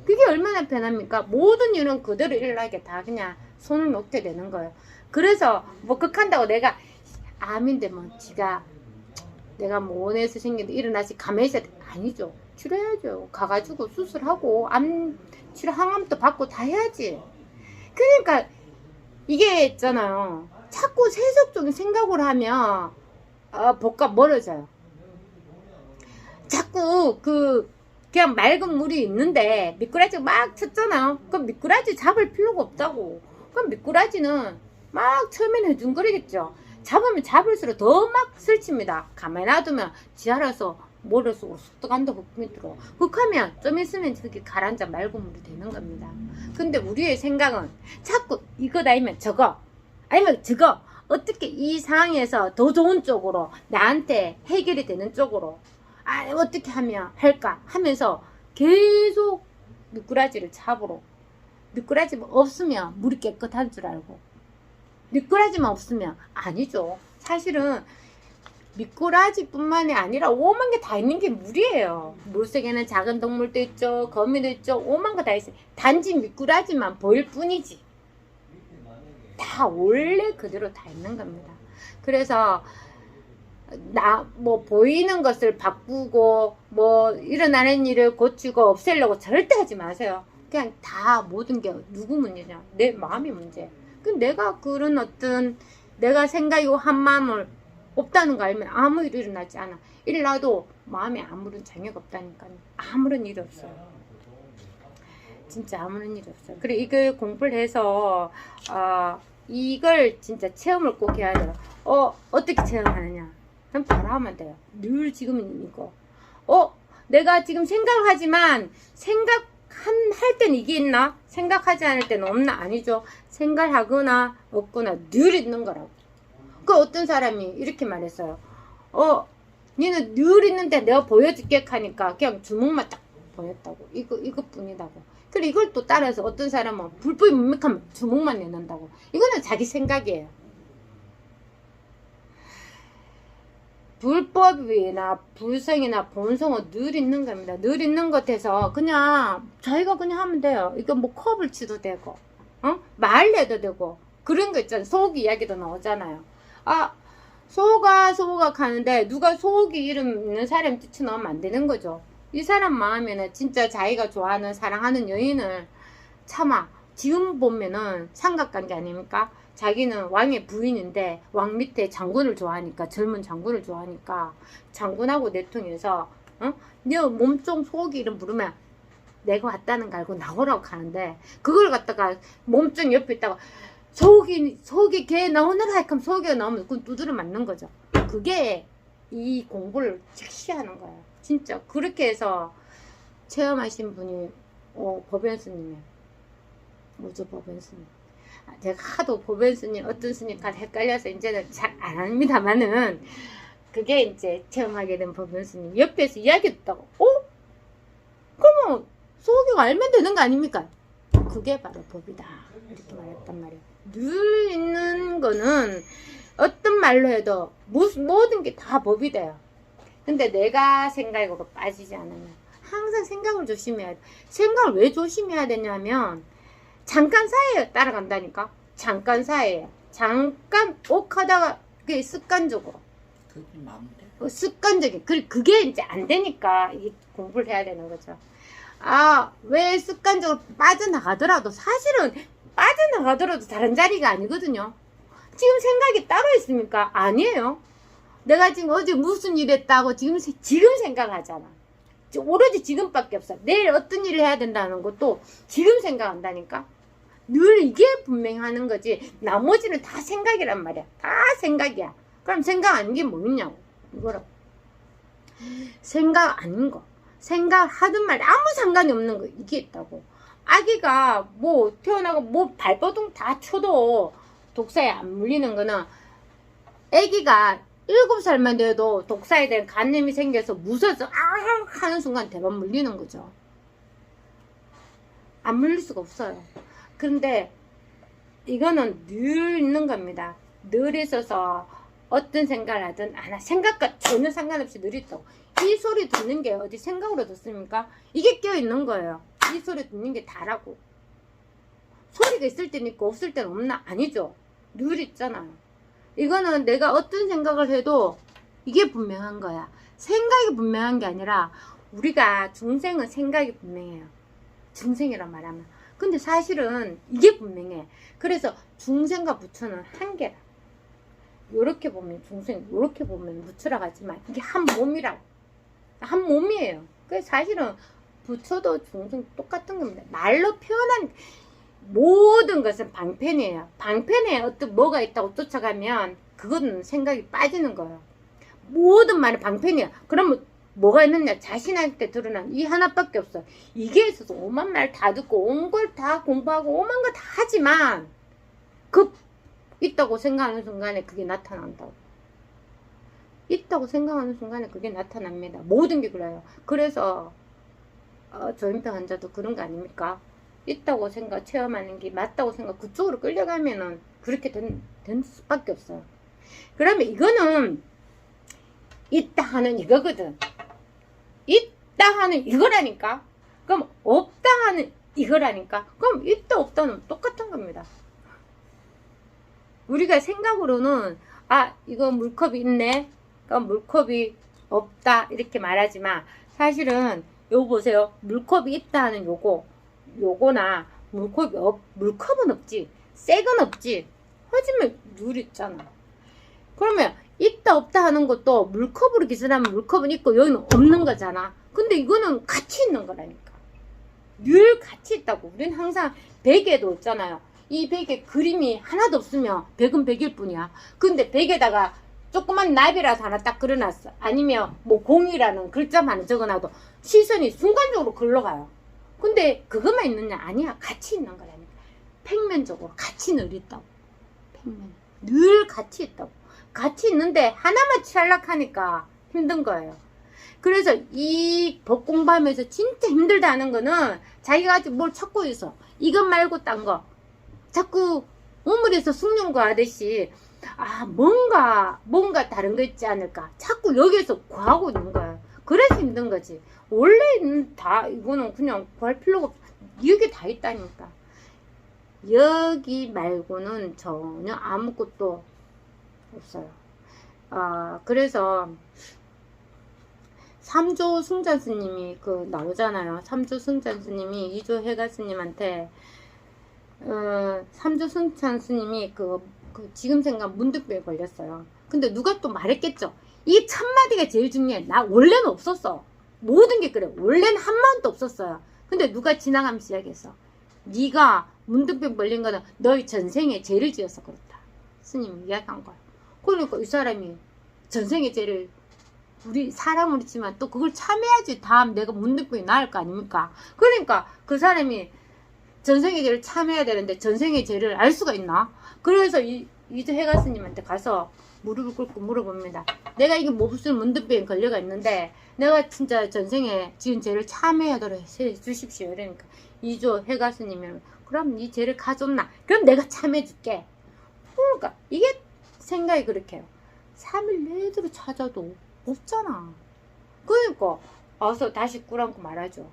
그게 얼마나 편합니까? 모든 일은 그대로 일어나게 다 그냥 손을 놓게 되는 거예요. 그래서 뭐 극한다고 내가 암인데 뭐 지가 내가 뭐 원해서 생긴데 일어나시 가만히 있어야 돼. 아니죠. 치료해야죠. 가가지고 수술하고 암 치료 항암도 받고 다 해야지. 그러니까 이게 있잖아요. 자꾸 세속적인 생각을 하면 복과 멀어져요. 자꾸 그냥 맑은 물이 있는데 미꾸라지가 막 쳤잖아요. 그럼 미꾸라지 잡을 필요가 없다고. 그럼 미꾸라지는 막 처음에는 해중거리겠죠. 잡으면 잡을수록 더 막 설칩니다. 가만히 놔두면 지 알아서 모래 속으로 쑥 들어간다 밑으로. 흑하면 좀 있으면 저기 가라앉아 맑은 물이 되는 겁니다. 근데 우리의 생각은 자꾸 이거 아니면 저거 아니면 저거 어떻게 이 상황에서 더 좋은 쪽으로 나한테 해결이 되는 쪽으로 어떻게 하면 할까 하면서 계속 미꾸라지를 잡으러. 미꾸라지만 없으면 물이 깨끗한 줄 알고, 미꾸라지만 없으면 아니죠. 사실은 미꾸라지뿐만이 아니라 오만 개 다 있는 게 물이에요. 물속에는 작은 동물도 있죠, 거미도 있죠, 오만 거 다 있어요. 단지 미꾸라지만 보일 뿐이지 다 원래 그대로 다 있는 겁니다. 그래서 뭐 보이는 것을 바꾸고 뭐 일어나는 일을 고치고 없애려고 절대 하지 마세요. 그냥 다 모든 게 누구 문제냐? 내 마음이 문제. 내가 그런 어떤 내가 생각이고 한 마음을 없다는 거 알면 아무 일이 일어나지 않아. 일어나도 마음에 아무런 장애가 없다니까요. 아무런 일이 없어요. 진짜 아무런 일이 없어요. 그리고 이걸 공부를 해서 이걸 진짜 체험을 꼭 해야 돼요. 어떻게 체험하느냐? 그럼 바로 하면 돼요. 늘 지금은 이거. 내가 지금 생각을 하지만 할 때는 이게 있나? 생각하지 않을 때는 없나? 아니죠. 생각하거나 없거나 늘 있는 거라고. 그 어떤 사람이 이렇게 말했어요. 니는 늘 있는데 내가 보여줄게 하니까 그냥 주먹만 딱 보였다고. 이것뿐이다고. 그리고 이걸 또 따라서 어떤 사람은 불법이 묵묵하면 주먹만 내놓는다고. 이거는 자기 생각이에요. 불법이나 불성이나 본성은 늘 있는 겁니다. 늘 있는 것에서 그냥 자기가 그냥 하면 돼요. 이거 뭐 컵을 치도 되고, 말 내도 되고, 그런 거 있잖아요. 소고기 이야기도 나오잖아요. 소가 가는데 누가 소고기 이름 있는 사람 뛰쳐나오면 안 되는 거죠. 이 사람 마음에는 진짜 자기가 좋아하는 사랑하는 여인을 참아. 지금 보면은 삼각관계 아닙니까? 자기는 왕의 부인인데 왕 밑에 장군을 좋아하니까, 젊은 장군을 좋아하니까 장군하고 내통해서 너 몸종 소고기 이름 부르면 내가 왔다는 거 알고 나오라고 하는데, 그걸 갖다가 몸종 옆에 있다가 소고기 개 나오느라 하면 소고기가 나오면 그건 두드려 맞는 거죠. 그게 이 공부를 즉시 하는 거예요. 진짜 그렇게 해서 체험하신 분이 법연스님이에요. 뭐죠, 법연스님? 제가 하도 법연스님 어떤 스님까 헷갈려서 이제는 잘 안 합니다만은, 그게 이제 체험하게 된 법연스님 옆에서 이야기 듣다고 그러면 소고기가 알면 되는 거 아닙니까? 그게 바로 법이다 이렇게 말했단 말이에요. 늘 있는 거는 어떤 말로 해도 모든 게 다 법이 돼요. 근데 내가 생각으로 빠지지 않으면 항상 생각을 조심해야 돼. 생각을 왜 조심해야 되냐면 잠깐 사이에 따라간다니까. 잠깐 사이에 잠깐 옥하다가 그게 습관적으로 그게 마음대로. 습관적인 그게 이제 안 되니까 이 공부를 해야 되는 거죠. 왜 습관적으로 빠져나가더라도 사실은 빠져나가더라도 다른 자리가 아니거든요. 지금 생각이 따로 있습니까? 아니에요. 내가 지금 어제 무슨 일 했다고 지금 생각하잖아. 오로지 지금밖에 없어. 내일 어떤 일을 해야 된다는 것도 지금 생각한다니까. 늘 이게 분명하는 거지. 나머지는 다 생각이란 말이야. 다 생각이야. 그럼 생각 아닌 게 뭐 있냐고. 이거라고. 생각 아닌 거. 생각하든 말 아무 상관이 없는 거. 이게 있다고. 아기가 뭐 태어나고 뭐 발버둥 다 쳐도 독사에 안 물리는 거는 아기가 7살만 돼도 독사에 대한 간염이 생겨서 무서워서 하는 순간 대박 물리는 거죠. 안 물릴 수가 없어요. 그런데 이거는 늘 있는 겁니다. 늘 있어서 어떤 생각을 하든 생각과 전혀 상관없이 늘 있다고. 이 소리 듣는 게 어디 생각으로 듣습니까? 이게 껴있는 거예요. 이 소리 듣는 게 다라고. 소리가 있을 때는 있고 없을 때는 없나? 아니죠. 늘 있잖아요. 이거는 내가 어떤 생각을 해도 이게 분명한 거야. 생각이 분명한 게 아니라 우리가 중생은 생각이 분명해요. 중생이란 말하면. 근데 사실은 이게 분명해. 그래서 중생과 부처는 한계라. 요렇게 보면 중생, 요렇게 보면 부처라고 하지만 이게 한 몸이라고. 한 몸이에요. 그래서 사실은 부처도 중생 똑같은 겁니다. 말로 표현한 모든 것은 방편이에요. 방편에 어떤 뭐가 있다고 쫓아가면 그건 생각이 빠지는 거예요. 모든 말은 방편이야. 그러면 뭐가 있느냐? 자신한테 드러난 이 하나밖에 없어. 이게 있어서 오만 말 다 듣고 온 걸 다 공부하고 오만 거 다 하지만 있다고 생각하는 순간에 그게 나타난다고. 있다고 생각하는 순간에 그게 나타납니다. 모든 게 그래요. 그래서 조현병 환자도 그런 거 아닙니까? 있다고 생각, 체험하는 게 맞다고 생각, 그쪽으로 끌려가면은 그렇게 된 수밖에 없어요. 그러면 이거는 있다 하는 이거거든. 있다 하는 이거라니까. 그럼 없다 하는 이거라니까. 그럼 있다 없다는 똑같은 겁니다. 우리가 생각으로는 이거 물컵이 있네, 그럼 물컵이 없다 이렇게 말하지만 사실은 요거 보세요. 물컵이 있다 하는 요거나 물컵은 없지, 색은 없지, 하지만 늘 있잖아. 그러면 있다 없다 하는 것도 물컵으로 기술하면 물컵은 있고 여기는 없는 거잖아. 근데 이거는 같이 있는 거라니까. 늘 같이 있다고. 우리는 항상 베개도 있잖아요. 이 베개 그림이 하나도 없으면 백은 백일 뿐이야. 근데 베개에다가 조그만 나비라도 하나 딱 그려놨어. 아니면 뭐 공이라는 글자만 하나 적어놔도 시선이 순간적으로 글러가요. 근데 그것만 있느냐? 아니야. 같이 있는 거라니까. 평면적으로 같이 늘 있다고. 평면. 늘 같이 있다고. 같이 있는데 하나만 취할락하니까 힘든 거예요. 그래서 이 법 공부하면서 진짜 힘들다 하는 거는 자기가 아직 뭘 찾고 있어. 이것 말고 딴 거. 자꾸 우물에서 숭늉 하듯이 뭔가 다른 거 있지 않을까. 자꾸 여기에서 구하고 있는 거야. 그래서 힘든 거지. 원래는 이거는 그냥 구할 필요가 없어. 여기 다 있다니까. 여기 말고는 전혀 아무것도 없어요. 그래서 삼조 승자 스님이 나오잖아요. 삼조 승자 스님이 이조 해가 스님한테 삼조 승자 스님이 지금 생각 문득병에 걸렸어요. 근데 누가 또 말했겠죠. 이 첫마디가 제일 중요해. 나 원래는 없었어. 모든 게 그래. 원래는 한 마음도 없었어요. 근데 누가 지나가면 시작했어. 네가 문득병 걸린 거는 너의 전생에 죄를 지어서 그렇다. 스님이 이야기한 거야. 그러니까 이 사람이 전생에 죄를 우리 사람으로 치면 또 그걸 참여해야지 다음 내가 문득병이 나을 거 아닙니까? 그러니까 그 사람이 전생의 죄를 참여해야 되는데 전생의 죄를 알 수가 있나? 그래서 이조 해가 스님한테 가서 무릎을 꿇고 물어봅니다. 내가 이게 무슨 문득병에 걸려가 있는데 내가 진짜 전생에 지은 죄를 참여하도록 해주십시오. 그러니까 이조 해가 스님은 그럼 이 죄를 가져옵나? 그럼 내가 참여해줄게. 그러니까 이게 생각이 그렇게 해요. 3일 내도록 찾아도 없잖아. 그러니까 와서 다시 꾸란고 말하죠.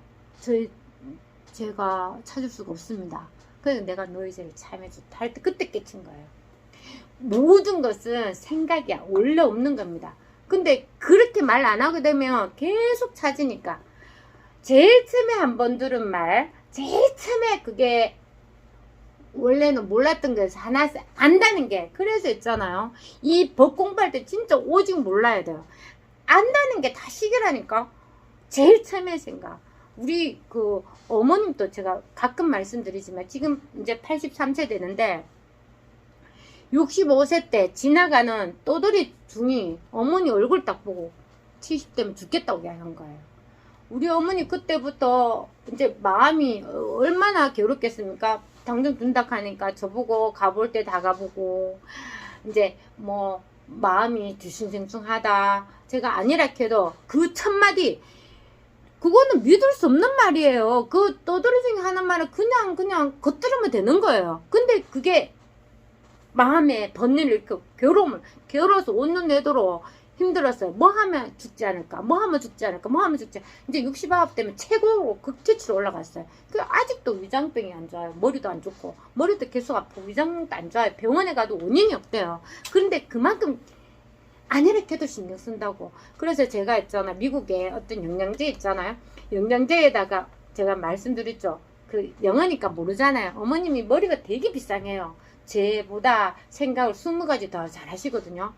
제가 찾을 수가 없습니다. 그래서 내가 너희 죄를 참여해줬다 할 때 그때 깨친 거예요. 모든 것은 생각이야. 원래 없는 겁니다. 근데 그렇게 말 안 하게 되면 계속 찾으니까 제일 처음에 한 번 들은 말, 제일 처음에 그게 원래는 몰랐던 것을 하나 안다는 게, 그래서 있잖아요. 이 법 공부할 때 진짜 오직 몰라야 돼요. 안다는 게 다 시기라니까. 제일 처음에 생각. 우리 어머님도 제가 가끔 말씀드리지만 지금 이제 83세 되는데 65세 때 지나가는 또돌이 중이 어머니 얼굴 딱 보고 70대면 죽겠다고 이야기한 거예요. 우리 어머니 그때부터 이제 마음이 얼마나 괴롭겠습니까? 당장 둔다 하니까 저보고 가볼 때 다 가보고 이제 뭐 마음이 뒤숭생숭하다. 제가 아니라 해도 그 첫마디 그거는 믿을 수 없는 말이에요. 그 떠들어지게 하는 말은 그냥 겉들으면 되는 거예요. 근데 그게 마음에 번뇌를 일으키고 괴로워서 온눈 내도록 힘들었어요. 뭐 하면 죽지 않을까? 뭐 하면 죽지 않을까? 뭐 하면 죽지 않을까? 이제 69 되면 최고로 극치치로 올라갔어요. 그 아직도 위장병이 안 좋아요. 머리도 안 좋고 머리도 계속 아프고 위장도 안 좋아요. 병원에 가도 원인이 없대요. 그런데 그만큼 안 이렇게도 신경 쓴다고. 그래서 제가 있잖아, 미국에 어떤 영양제 있잖아요. 영양제에다가 제가 말씀드렸죠. 그 영어니까 모르잖아요. 어머님이 머리가 되게 비상해요. 쟤보다 생각을 20가지 더 잘하시거든요.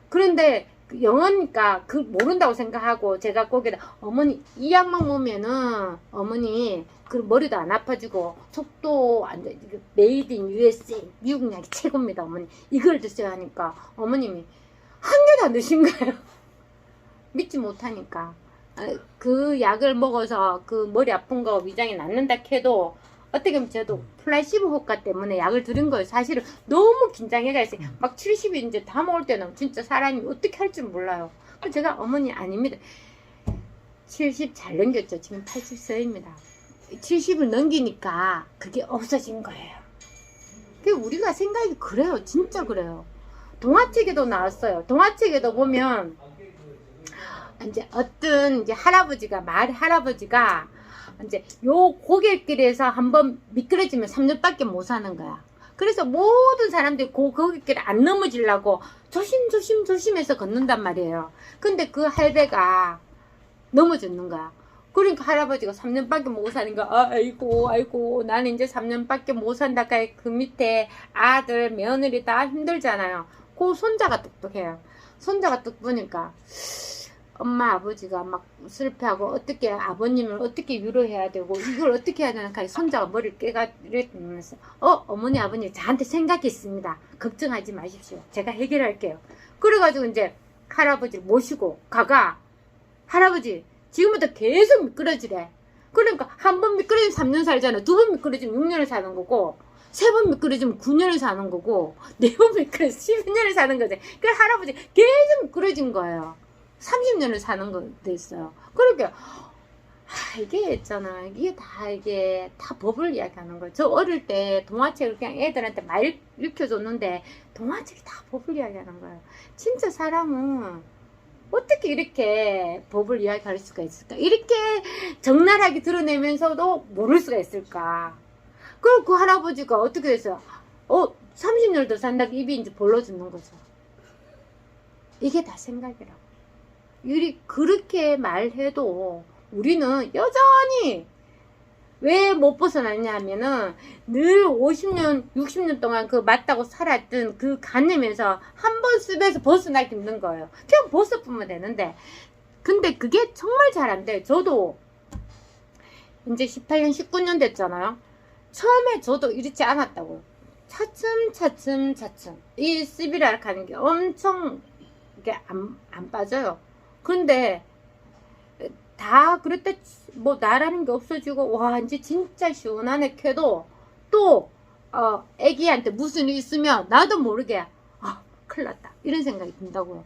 그런데 영어니까 그 모른다고 생각하고 제가 거기다 어머니 이 약만 먹으면은 어머니 그 머리도 안 아파지고 속도 안 돼. 메이드 인 USA 미국 약이 최고입니다. 어머니 이걸 드셔야 하니까 어머님이 한 개도 안 드신 거예요. 믿지 못하니까. 그 약을 먹어서 그 머리 아픈 거 위장이 낫는다 해도 어떻게 보면 저도 플라시보 효과 때문에 약을 들은 거예요. 사실은 너무 긴장해가 있어요. 막 70이 이제 다 먹을 때는 진짜 사람이 어떻게 할 줄 몰라요. 그래서 제가 어머니 아닙니다. 70 잘 넘겼죠. 지금 80세입니다. 70을 넘기니까 그게 없어진 거예요. 우리가 생각이 그래요. 진짜 그래요. 동화책에도 나왔어요. 동화책에도 보면 이제 어떤 이제 할아버지가 이제 요 고갯길에서 한번 미끄러지면 3년밖에 못 사는 거야. 그래서 모든 사람들이 그 고갯길에 안 넘어지려고 조심해서 걷는단 말이에요. 근데 그 할배가 넘어졌는 거야. 그러니까 할아버지가 3년밖에 못 사는 거야. 아이고 나는 이제 3년밖에 못 산다까. 그 밑에 아들 며느리 다 힘들잖아요. 그 손자가 똑똑해요. 손자가 뚝 보니까 엄마 아버지가 막 슬퍼하고 어떻게 아버님을 어떻게 위로해야 되고 이걸 어떻게 해야 되나. 손자가 머리를 깨가 이랬면서 어머니 아버님 저한테 생각이 있습니다. 걱정하지 마십시오. 제가 해결할게요. 그래가지고 이제 할아버지를 모시고 가가 할아버지 지금부터 계속 미끄러지래. 그러니까 한 번 미끄러지면 3년 살잖아. 두 번 미끄러지면 6년을 사는 거고 세 번 미끄러지면 9년을 사는 거고 네 번 미끄러지면 12년을 사는 거지. 그래서 할아버지 계속 미끄러진 거예요. 30년을 사는 거 됐어요. 그러니까 이게 있잖아. 이게 다 법을 이야기하는 거예요. 저 어릴 때 동화책을 그냥 애들한테 말 읽혀줬는데 동화책이 다 법을 이야기하는 거예요. 진짜 사람은 어떻게 이렇게 법을 이야기할 수가 있을까? 이렇게 적나라하게 드러내면서도 모를 수가 있을까? 그리고 그 할아버지가 어떻게 됐어요? 30년 더 산다고 입이 이제 벌러지는 거죠. 이게 다 생각이라고. 그렇게 말해도 우리는 여전히 왜 못 벗어났냐 하면은 늘 50년, 60년 동안 그 맞다고 살았던 그 관념에서 한 번 습에서 벗어나기 힘든 거예요. 그냥 벗어보면 되는데. 근데 그게 정말 잘 안 돼요. 저도 이제 18년, 19년 됐잖아요. 처음에 저도 이렇지 않았다고요. 차츰. 이 습이라고 하는 게 엄청 이게 안 빠져요. 근데 다 그랬다 뭐 나라는 게 없어지고 와 이제 진짜 시원하네 캐도 또 애기한테 무슨 일 있으면 나도 모르게 큰일 났다 이런 생각이 든다고요.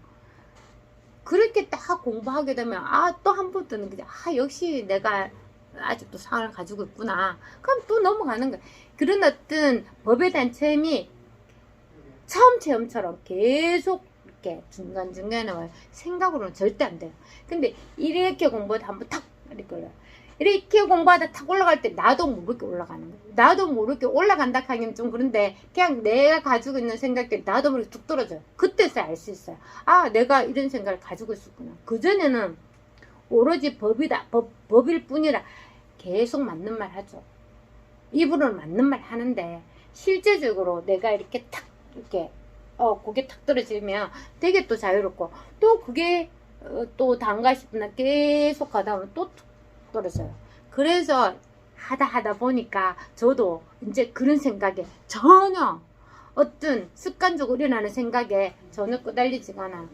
그렇게 딱 공부하게 되면 또 한 번 뜨는 거지. 역시 내가 아직도 상을 가지고 있구나. 그럼 또 넘어가는 거야. 그런 어떤 법에 대한 체험이 처음 체험처럼 계속 이렇게 중간중간에 와요. 생각으로는 절대 안 돼요. 근데 이렇게 공부하다 한번 탁 이렇게 올라요. 이렇게 공부하다 탁 올라갈 때 나도 모르게 올라가는 거예요. 나도 모르게 올라간다 하기는 좀 그런데 그냥 내가 가지고 있는 생각들이 나도 모르게 툭 떨어져요. 그때서야 알 수 있어요. 내가 이런 생각을 가지고 있었구나. 그전에는 오로지 법일 뿐이라 계속 맞는 말 하죠. 입으로는 맞는 말 하는데 실제적으로 내가 이렇게 탁 이렇게 고개 탁 떨어지면 되게 또 자유롭고 또 그게 또 단가 싶으나 계속 가다 보면 또 툭 떨어져요. 그래서 하다 보니까 저도 이제 그런 생각에 전혀 어떤 습관적으로 일어나는 생각에 전혀 끄달리지가 않아요.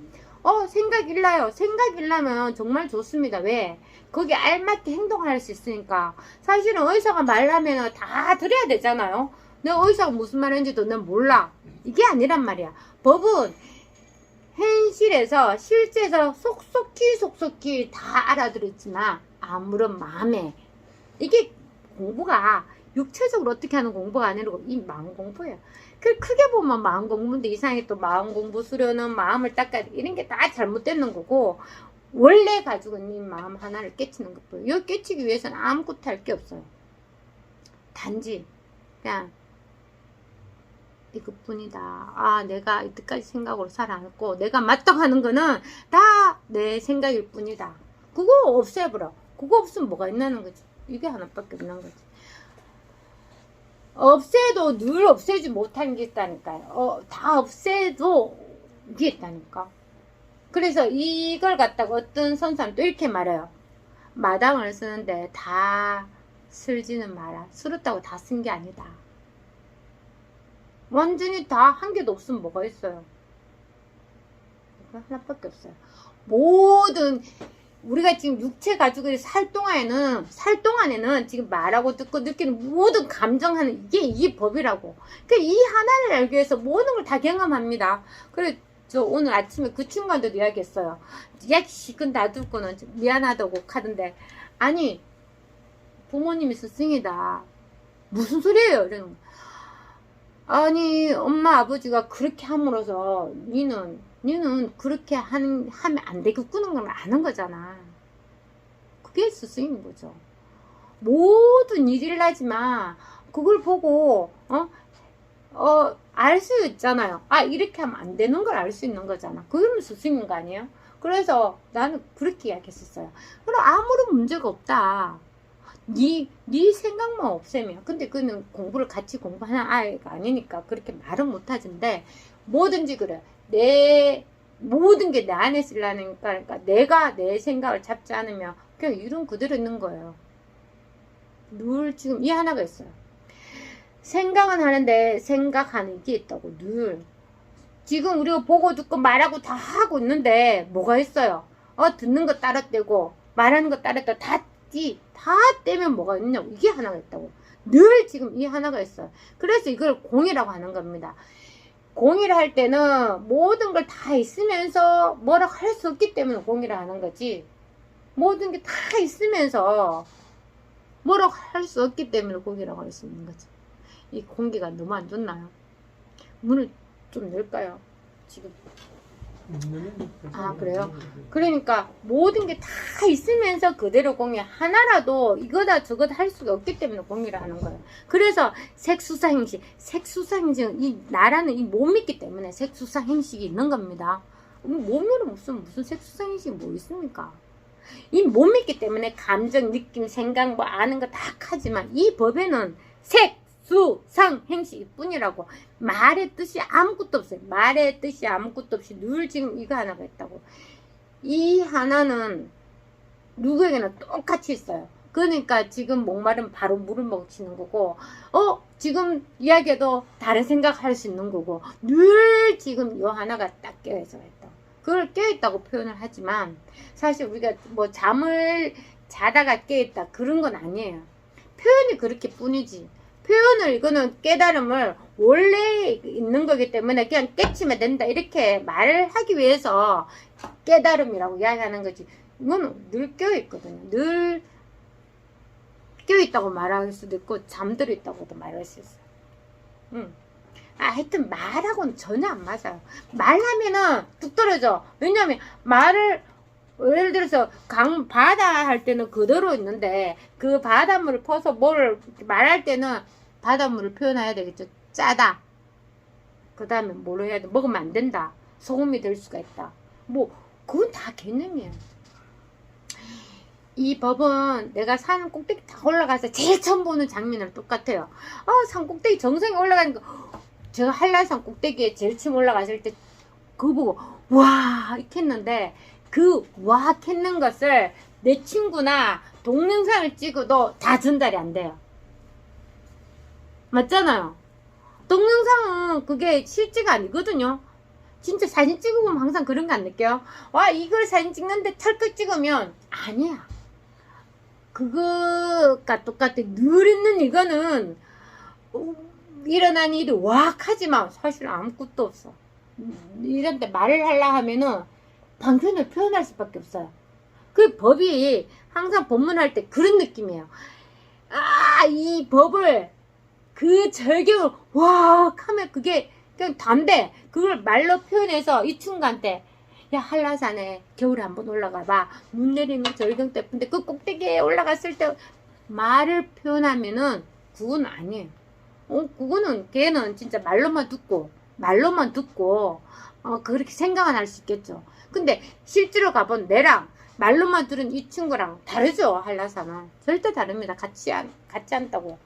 생각 일나요. 생각 일나면 정말 좋습니다. 왜? 거기에 알맞게 행동할 수 있으니까. 사실은 의사가 말하면 다 들어야 되잖아요. 내가 의사가 무슨 말 했는지도 난 몰라. 이게 아니란 말이야. 법은 현실에서 실제에서 속속히 다 알아들었지만 아무런 마음에 이게 공부가 육체적으로 어떻게 하는 공부가 아니고 이 마음 공부예요. 그 크게 보면 마음 공부인데 이상하게 또 마음 공부 수련은 마음을 닦아야 돼. 이런 게 다 잘못되는 거고 원래 가지고 있는 마음 하나를 깨치는 것뿐이에요. 이거 깨치기 위해서는 아무것도 할 게 없어요. 단지 그냥 이것뿐이다. 아, 내가 이때까지 생각으로 살아왔고 내가 마땅 하는 거는 다 내 생각일 뿐이다. 그거 없애버려. 그거 없으면 뭐가 있냐는 거지. 이게 하나밖에 없는 거지. 없애도 늘 없애지 못한 게 있다니까요. 다 없애도 이게 있다니까. 그래서 이걸 갖다가 어떤 선사는 또 이렇게 말해요. 마당을 쓰는데 다 쓸지는 마라. 쓸었다고 다 쓴 게 아니다. 완전히 다 한 개도 없으면 뭐가 있어요? 하나밖에 없어요. 모든 우리가 지금 육체 가지고 살 동안에는 지금 말하고 듣고 느끼는 모든 감정하는 이게 법이라고. 그 이 하나를 알기 위해서 모든 걸 다 경험합니다. 그래 저 오늘 아침에 그 친구한테도 이야기했어요. 야 시근 놔두고는 미안하다고 하던데 아니 부모님이 스승이다. 무슨 소리예요? 이러는 아니 엄마 아버지가 그렇게 함으로써 니는 그렇게 하면 안 되겠구는 걸 아는 거잖아. 그게 스승인 거죠. 모든 일을 하지만 그걸 보고 알 수 있잖아요. 아 이렇게 하면 안 되는 걸 알 수 있는 거잖아. 그러면 스승인 거 아니에요? 그래서 나는 그렇게 이야기했었어요. 그럼 아무런 문제가 없다. 네 생각만 없애면. 근데 그는 공부를 같이 공부하는 아이가 아니니까 그렇게 말은 못하던데 뭐든지 그래. 모든 게 내 안에 있으려니까 그러니까 내가 내 생각을 잡지 않으면 그냥 이런 그대로 있는 거예요. 늘 지금 이 하나가 있어요. 생각은 하는데 생각하는 게 있다고 늘. 지금 우리가 보고 듣고 말하고 다 하고 있는데 뭐가 있어요? 듣는 거 따라 떼고 말하는 거 따라 떼고 다 떼면 뭐가 있냐고. 이게 하나가 있다고. 늘 지금 이 하나가 있어요. 그래서 이걸 공이라고 하는 겁니다. 공의를 할 때는 모든 걸 다 있으면서 뭐라고 할 수 없기 때문에 공의를 하는 거지. 모든 게 다 있으면서 뭐라고 할 수 없기 때문에 공의라고 할 수 있는 거지. 이 공기가 너무 안 좋나요? 문을 좀 열까요? 지금. 아 그래요? 그러니까 모든 게 다 있으면서 그대로 공유 하나라도 이거다 저거다 할 수가 없기 때문에 공유를 하는 거예요. 그래서 색수상행식은 이 나라는 이 못 믿기 때문에 색수상행식이 있는 겁니다. 몸으로 무슨 색수상행식이 뭐 있습니까? 이 못 믿기 때문에 감정, 느낌, 생각 뭐 아는 거 다 하지만 이 법에는 색수상행식일 뿐이라고. 말의 뜻이 아무것도 없어요. 말의 뜻이 아무것도 없이 늘 지금 이거 하나가 있다고. 이 하나는 누구에게나 똑같이 있어요. 그러니까 지금 목마르면 바로 물을 먹이는 거고 지금 이야기해도 다른 생각할 수 있는 거고 늘 지금 이 하나가 딱 껴있어 있다. 그걸 껴있다고 표현을 하지만 사실 우리가 뭐 잠을 자다가 깨있다 그런 건 아니에요. 표현이 그렇게 뿐이지. 표현을 이거는 깨달음을 원래 있는 거기 때문에 그냥 깨치면 된다 이렇게 말을 하기 위해서 깨달음이라고 이야기하는 거지. 이거는 늘 껴있거든요. 늘 껴있다고 말할 수도 있고 잠들어 있다고도 말할 수 있어요. 하여튼 말하고는 전혀 안 맞아요. 말하면은 뚝 떨어져. 왜냐면 말을 예를 들어서 바다 할 때는 그대로 있는데 그 바닷물을 퍼서 뭘 말할 때는 바닷물을 표현해야 되겠죠. 짜다. 그 다음에 뭘 해야 돼? 먹으면 안 된다. 소금이 될 수가 있다. 뭐 그건 다 개념이에요. 이 법은 내가 산 꼭대기 다 올라가서 제일 처음 보는 장면이랑 똑같아요. 산 꼭대기 정상에 올라가니까 제가 한라산 꼭대기에 제일 처음 올라갔을 때 그거 보고 와 이렇게 했는데 그 와 했는 것을 내 친구나 동영상을 찍어도 다 전달이 안 돼요. 맞잖아요. 동영상은 그게 실제가 아니거든요. 진짜 사진 찍어보면 항상 그런 거 안 느껴요? 와 이걸 사진 찍는데 찰칵 찍으면 아니야. 그거가 똑같아. 늘 있는 이거는 일어난 일이 왁 하지만 사실 아무것도 없어. 이런 데 말을 하려 하면은 방편을 표현할 수밖에 없어요. 그 법이 항상 법문할 때 그런 느낌이에요. 아, 이 법을 그 절경을 와 하면 그게 그냥 담배 그걸 말로 표현해서 이 친구한테 야 한라산에 겨울에 한번 올라가 봐. 눈 내리는 절경 때문에 그 꼭대기에 올라갔을 때 말을 표현하면은 그건 아니에요. 그거는 걔는 진짜 말로만 듣고 그렇게 생각은 할 수 있겠죠. 근데 실제로 가본 내랑 말로만 들은 이 친구랑 다르죠. 한라산은 절대 다릅니다. 같지 않다고요.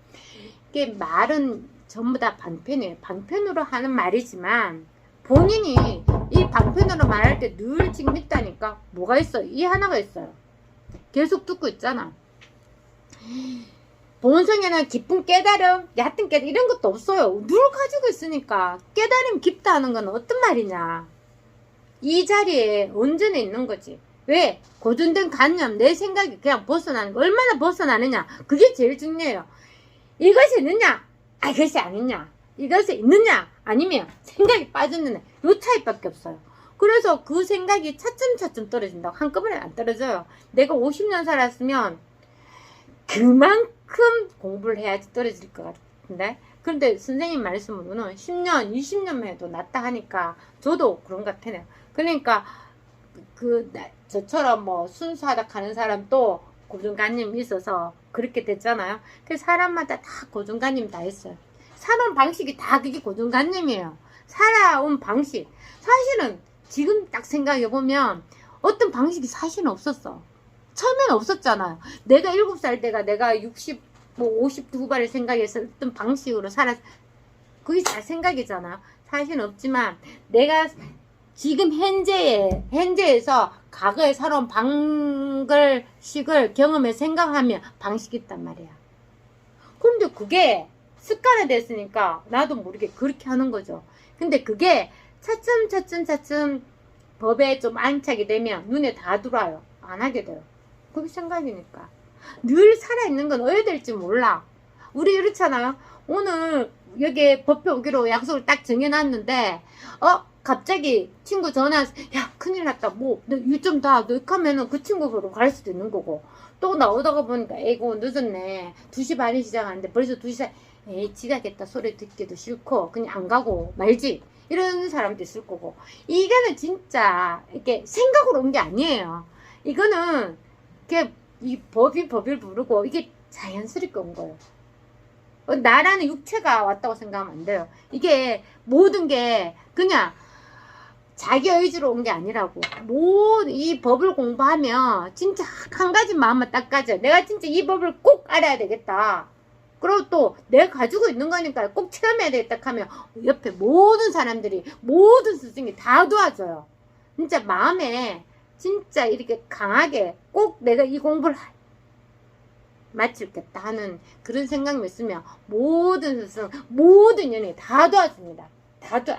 이게 말은 전부 다 방편이에요. 방편으로 하는 말이지만 본인이 이 방편으로 말할 때 늘 지금 있다니까. 뭐가 있어? 이 하나가 있어요. 계속 듣고 있잖아. 본성에는 깊은 깨달음, 얕은 깨달음 이런 것도 없어요. 늘 가지고 있으니까. 깨달음 깊다 하는 건 어떤 말이냐. 이 자리에 온전히 있는 거지. 왜? 고정된 관념, 내 생각이 그냥 벗어나는 거. 얼마나 벗어나느냐. 그게 제일 중요해요. 이것이 있느냐? 이것이 아니냐? 이것이 있느냐? 아니면 생각이 빠졌느냐? 요 차이밖에 없어요. 그래서 그 생각이 차츰차츰 떨어진다고. 한꺼번에 안 떨어져요. 내가 50년 살았으면 그만큼 공부를 해야지 떨어질 것 같은데. 그런데 선생님 말씀으로는 10년, 20년만 해도 낫다 하니까 저도 그런 것 같아요. 그러니까 저처럼 뭐 순수하다 하는 사람도 고정관념이 있어서 그렇게 됐잖아요. 그래서 사람마다 다 고정관념 다 있어요. 살아온 방식이 다 그게 고정관념이에요. 살아온 방식. 사실은 지금 딱 생각해보면 어떤 방식이 사실은 없었어. 처음에는 없었잖아요. 내가 7살 때가 내가 52발을 생각했었던 방식으로 그게 잘 생각이잖아. 사실은 없지만 내가 지금 현재에서 과거에 살아온 방식을 경험해 생각하면 방식이 있단 말이야. 그런데 그게 습관화됐으니까 나도 모르게 그렇게 하는 거죠. 근데 그게 차츰 법에 좀 안착이 되면 눈에 다 들어와요. 안 하게 돼요. 그게 생각이니까. 늘 살아있는 건 어야 될지 몰라. 우리 이렇잖아요. 오늘 여기 법회 오기로 약속을 딱 정해놨는데 갑자기 친구 전화 와서 야 큰일 났다 뭐 일 좀 다 이렇게 하면은 그 친구로 갈 수도 있는 거고 또 나오다가 보니까 에이고 늦었네 2시 반에 시작하는데 벌써 2시 에이 지가겠다 소리 듣기도 싫고 그냥 안 가고 말지 이런 사람도 있을 거고 이거는 진짜 이렇게 생각으로 온 게 아니에요. 이거는 이 법을 부르고 이게 자연스럽게 온 거예요. 나라는 육체가 왔다고 생각하면 안 돼요. 이게 모든 게 그냥 자기 의지로 온 게 아니라고. 이 법을 공부하면 진짜 한 가지 마음만 딱 가져. 내가 진짜 이 법을 꼭 알아야 되겠다. 그리고 또 내가 가지고 있는 거니까 꼭 체험해야 되겠다 하면 옆에 모든 사람들이 모든 스승이 다 도와줘요. 진짜 마음에 진짜 이렇게 강하게 꼭 내가 이 공부를 마치겠다 하는 그런 생각이 있으면 모든 스승 모든 연예인 다 도와줍니다.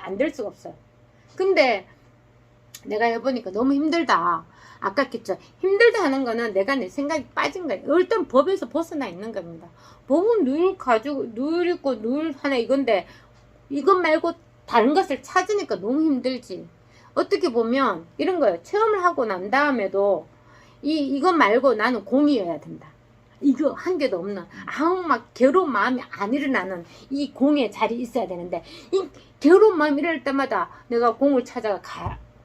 안 될 수가 없어요. 근데 내가 해보니까 너무 힘들다. 아까 했죠. 힘들다 하는 거는 내가 내 생각이 빠진 거예요. 일단 법에서 벗어나 있는 겁니다. 법은 늘 가지고 늘 있고 늘 하나 이건데 이것 말고 다른 것을 찾으니까 너무 힘들지. 어떻게 보면 이런 거예요. 체험을 하고 난 다음에도 이것 말고 나는 공이어야 된다. 이거 한 개도 없는 아무 막 괴로운 마음이 안 일어나는 이 공의 자리에 있어야 되는데 이 괴로운 마음이 일어날 때마다 내가 공을 찾아가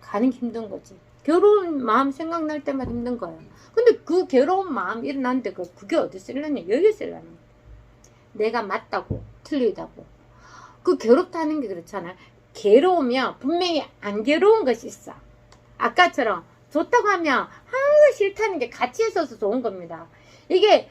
가는 게 힘든 거지. 괴로운 마음 생각날 때마다 힘든 거예요. 근데 그 괴로운 마음 일어나는데 그게 어디 쓰려냐? 여기 쓰려는 거야. 내가 맞다고 틀리다고 그 괴롭다는 게 그렇잖아요. 괴로우면 분명히 안 괴로운 것이 있어. 아까처럼 좋다고 하면 항상 싫다는 게 같이 있어서 좋은 겁니다. 이게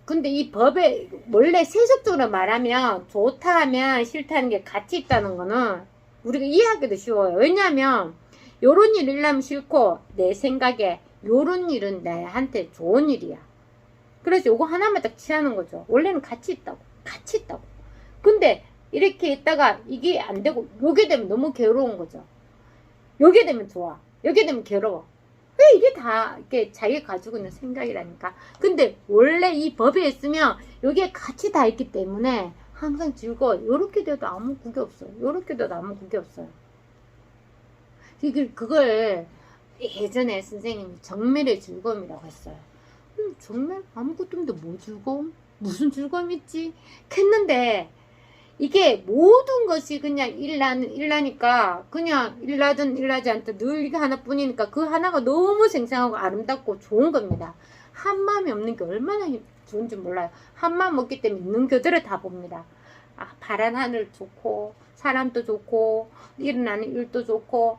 근데 이 법에 원래 세속적으로 말하면 좋다 하면 싫다는 게 같이 있다는 거는 우리가 이해하기도 쉬워요. 왜냐하면 요런 일 일하면 싫고 내 생각에 요런 일은 나한테 좋은 일이야. 그래서 요거 하나만 딱 취하는 거죠. 원래는 같이 있다고. 근데 이렇게 있다가 이게 안 되고 요게 되면 너무 괴로운 거죠. 요게 되면 좋아. 요게 되면 괴로워. 왜 이게 다 이렇게 자기가 가지고 있는 생각이라니까. 근데 원래 이 법에 있으면 여기에 같이 다 있기 때문에 항상 즐거워. 요렇게 돼도 아무 그게 없어요. 요렇게 돼도 아무 그게 없어요. 그걸 예전에 선생님이 정멸의 즐거움이라고 했어요. 정말 아무것도 없는데 뭐 즐거움? 무슨 즐거움 있지? 했는데 이게 모든 것이 그냥 일나니까 그냥 일나든 일나지 않든 늘 이게 하나뿐이니까 그 하나가 너무 생생하고 아름답고 좋은 겁니다. 한마음이 없는 게 얼마나 좋은지 몰라요. 한마음 없기 때문에 있는 교들을 다 봅니다. 파란 하늘 좋고 사람도 좋고 일어나는 일도 좋고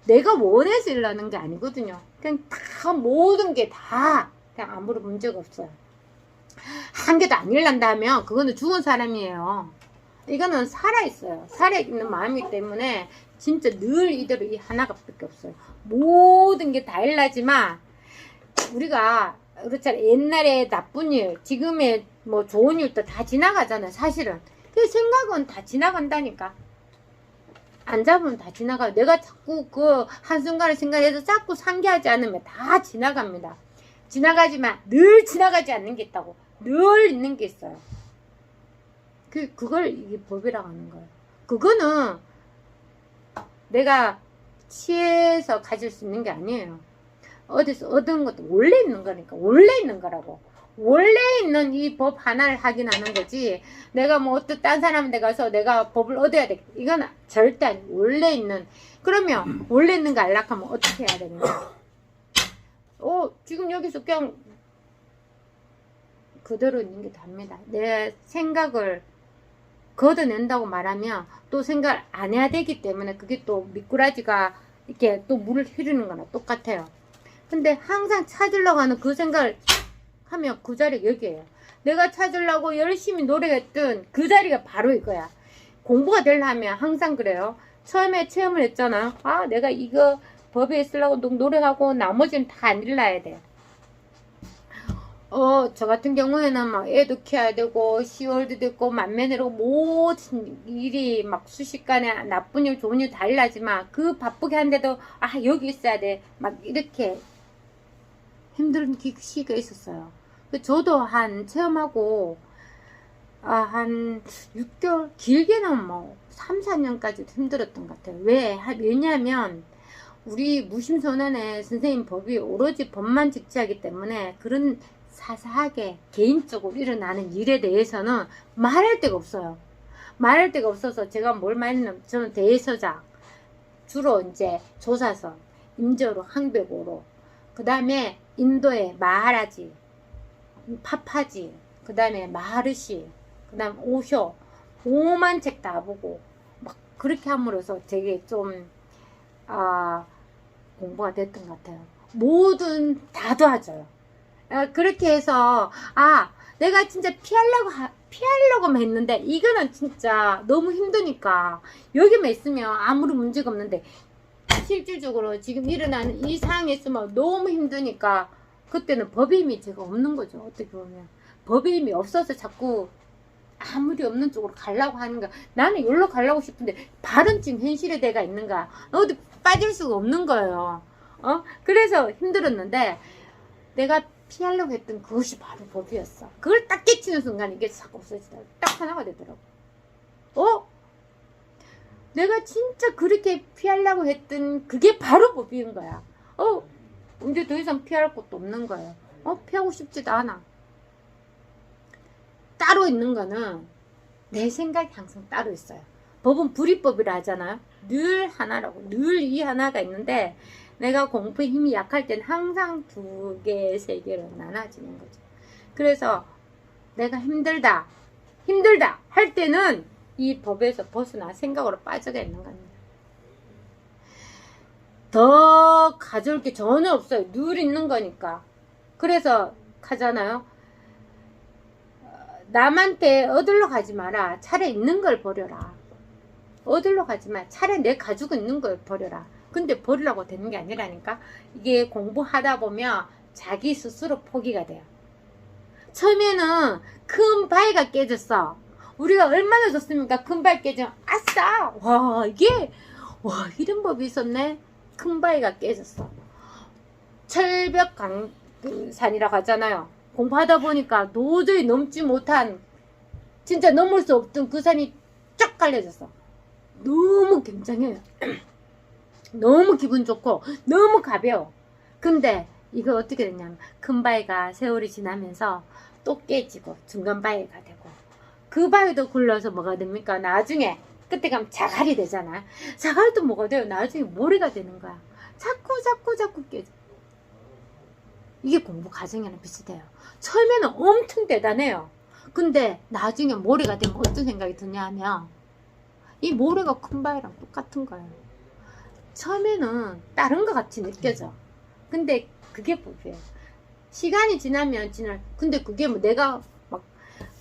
내가 원해서 일어나는 게 아니거든요. 그냥 다 모든 게 다 그냥 아무런 문제가 없어요. 한 개도 안 일난다 하면 그거는 죽은 사람이에요. 이거는 살아있어요. 살아있는 마음이기 때문에 진짜 늘 이대로 이 하나밖에 없어요. 모든 게 다 일나지만 우리가 그렇잖아요. 옛날에 나쁜 일, 지금의 뭐 좋은 일도 다 지나가잖아요. 사실은. 그 생각은 다 지나간다니까. 안 잡으면 다 지나가요. 내가 자꾸 그 한순간을 생각해서 자꾸 상기하지 않으면 다 지나갑니다. 지나가지만 늘 지나가지 않는 게 있다고. 늘 있는 게 있어요. 그걸 이게 법이라고 하는 거예요. 그거는 내가 취해서 가질 수 있는 게 아니에요. 어디서 얻은 것도 원래 있는 거니까. 원래 있는 거라고. 원래 있는 이 법 하나를 확인하는 거지. 내가 뭐 어떤 딴 사람한테 가서 내가 법을 얻어야 돼. 이건 절대 아니에요. 원래 있는. 그러면 원래 있는 거 알려고 하면 어떻게 해야 되느냐. 지금 여기서 그냥 그대로 있는 게 답니다. 내 생각을 걷어낸다고 말하면 또 생각을 안 해야 되기 때문에 그게 또 미꾸라지가 이렇게 또 물을 흐르는 거나 똑같아요. 근데 항상 찾으려고 하는 그 생각을 하면 그 자리가 여기에요. 내가 찾으려고 열심히 노력했던 그 자리가 바로 이거야. 공부가 되려면 항상 그래요. 처음에 체험을 했잖아요. 내가 이거 법에 쓰려고 노력하고 나머지는 다 안 일러야 돼. 저 같은 경우에는 막 애도 키워야 되고, 10월도 있고, 만면으로 모든 일이 막 순식간에 나쁜 일, 좋은 일 다 일하지만, 그 바쁘게 한데도, 여기 있어야 돼. 막 이렇게 힘든 시기가 있었어요. 저도 체험하고, 한 6개월, 길게는 뭐, 3, 4년까지도 힘들었던 것 같아요. 왜냐하면, 우리 무심선언의 선생님 법이 오로지 법만 직지하기 때문에, 그런 사사하게 개인적으로 일어나는 일에 대해서는 말할 데가 없어요. 말할 데가 없어서 제가 뭘 말했냐면 저는 대서장, 주로 이제 조사선, 임저로, 항백오로, 그 다음에 인도의 마하라지, 파파지, 그 다음에 마하르시, 그 다음 오쇼, 오만 책 다 보고 막 그렇게 함으로써 되게 좀 공부가 됐던 것 같아요. 뭐든 다 도와줘요. 그렇게 해서 내가 진짜 피하려고만 했는데 이거는 진짜 너무 힘드니까 여기만 있으면 아무런 문제가 없는데 실질적으로 지금 일어나는 이 상황에 있으면 너무 힘드니까 그때는 법의 힘이 제가 없는 거죠. 어떻게 보면 법의 힘이 없어서 자꾸 아무리 없는 쪽으로 가려고 하는 거야. 나는 여기로 가려고 싶은데 발은 지금 현실의 대가 있는가. 어디 빠질 수가 없는 거예요. 그래서 힘들었는데 내가 피하려고 했던 그것이 바로 법이었어. 그걸 딱 깨치는 순간 이게 자꾸 없어지더라고. 딱 하나가 되더라고. 내가 진짜 그렇게 피하려고 했던 그게 바로 법인 거야. 이제 더 이상 피할 것도 없는 거예요. 피하고 싶지도 않아. 따로 있는 거는 내 생각이 항상 따로 있어요. 법은 불이법이라 하잖아요. 늘 하나라고. 늘 이 하나가 있는데 내가 공부에 힘이 약할 때는 항상 2개, 3개로 나눠지는 거죠. 그래서 내가 힘들다 할 때는 이 법에서 벗어나 생각으로 빠져가 있는 겁니다. 더 가져올 게 전혀 없어요. 늘 있는 거니까. 그래서 하잖아요. 남한테 얻으러 가지 마라. 차라리 있는 걸 버려라. 얻으러 가지 마. 차라리 내 가지고 있는 걸 버려라. 근데 버리라고 되는 게 아니라니까. 이게 공부하다 보면 자기 스스로 포기가 돼요. 처음에는 큰 바위가 깨졌어. 우리가 얼마나 좋습니까? 큰 바위 깨지면 아싸! 이런 법이 있었네. 큰 바위가 깨졌어. 철벽강산이라고 하잖아요. 공부하다 보니까 도저히 넘지 못한 진짜 넘을 수 없던 그 산이 쫙 갈려졌어. 너무 굉장해요. 너무 기분 좋고 너무 가벼워. 근데 이거 어떻게 됐냐면 큰 바위가 세월이 지나면서 또 깨지고 중간 바위가 되고 그 바위도 굴러서 뭐가 됩니까? 나중에 그때 가면 자갈이 되잖아. 자갈도 뭐가 돼요? 나중에 모래가 되는 거야. 자꾸 깨져. 이게 공부 과정이랑 비슷해요. 처음에는 엄청 대단해요. 근데 나중에 모래가 되면 어떤 생각이 드냐 하면 이 모래가 큰 바위랑 똑같은 거예요. 처음에는 다른 것 같이 느껴져. 근데 그게 법이에요. 시간이 지나면 근데 그게 뭐 내가 막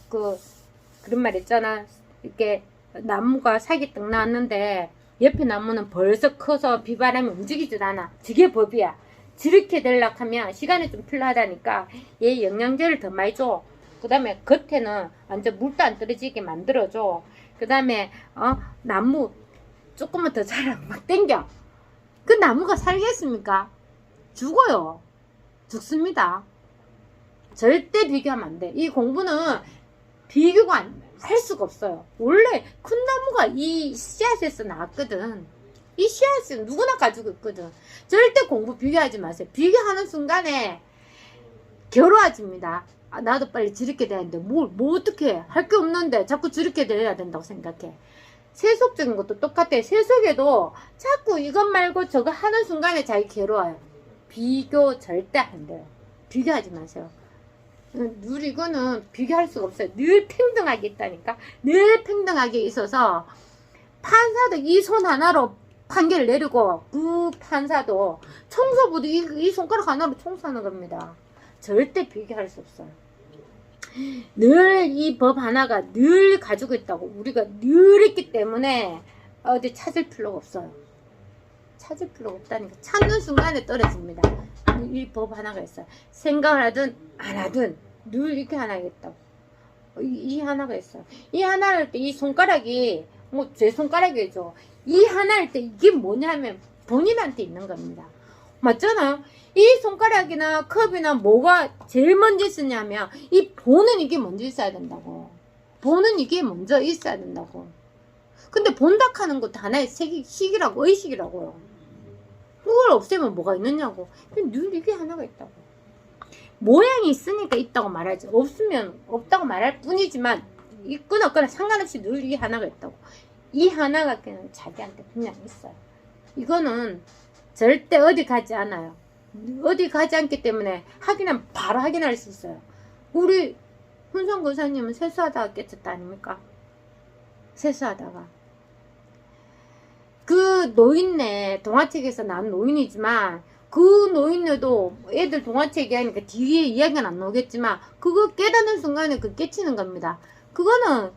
그런 말 있잖아. 이렇게 나무가 사기 딱 나왔는데 옆에 나무는 벌써 커서 비바람이 움직이지도 않아. 저게 법이야. 저렇게 되려고 하면 시간이 좀 필요하다니까 얘 영양제를 더 많이 줘. 그 다음에 겉에는 완전 물도 안 떨어지게 만들어줘. 그 다음에 나무 조금만 더 자라고 막 당겨. 그 나무가 살겠습니까? 죽어요. 죽습니다. 절대 비교하면 안 돼. 이 공부는 비교가 할 수가 없어요. 원래 큰 나무가 이 씨앗에서 나왔거든. 이 씨앗은 누구나 가지고 있거든. 절대 공부 비교하지 마세요. 비교하는 순간에 괴로워집니다. 나도 빨리 저렇게 되는데 뭐 어떻게 해? 할 게 없는데 자꾸 저렇게 돼야 된다고 생각해. 세속적인 것도 똑같아. 세속에도 자꾸 이것 말고 저거 하는 순간에 자기 괴로워요. 비교 절대 안 돼요. 비교하지 마세요. 이거는 비교할 수가 없어요. 늘 평등하게 있다니까. 늘 평등하게 있어서 판사도 이 손 하나로 판결을 내리고 그 판사도 청소부도 이 손가락 하나로 청소하는 겁니다. 절대 비교할 수 없어요. 늘 이 법 하나가 늘 가지고 있다고. 우리가 늘 있기 때문에 어디 찾을 필요가 없어요. 찾을 필요가 없다니까. 찾는 순간에 떨어집니다. 이 법 하나가 있어요. 생각을 하든 안 하든 늘 이렇게 하나가 있다고. 이 하나가 있어요. 이 하나를 할 때 이 손가락이 뭐 제 손가락이죠. 이 하나일 때 이게 뭐냐면 본인한테 있는 겁니다. 맞잖아요. 이 손가락이나 컵이나 뭐가 제일 먼저 쓰냐면 이 본은 이게 먼저 있어야 된다고. 본은 이게 먼저 있어야 된다고. 근데 본닥하는 것도 하나의 식이라고, 의식이라고요. 그걸 없애면 뭐가 있느냐고. 늘 이게 하나가 있다고. 모양이 있으니까 있다고 말하지. 없으면 없다고 말할 뿐이지만 있거나 없거나 상관없이 늘 이게 하나가 있다고. 이 하나가 그냥 자기한테 그냥 있어요. 이거는 절대 어디 가지 않아요. 어디 가지 않기 때문에 확인하면 바로 확인할 수 있어요. 우리 훈성 권사님은 세수하다가 깨쳤다 아닙니까? 세수하다가 그 노인네 동화책에서 나온 노인이지만 그 노인네도 애들 동화책 이야기니까 뒤에 이야기는 안 나오겠지만 그거 깨닫는 순간에 그 깨치는 겁니다. 그거는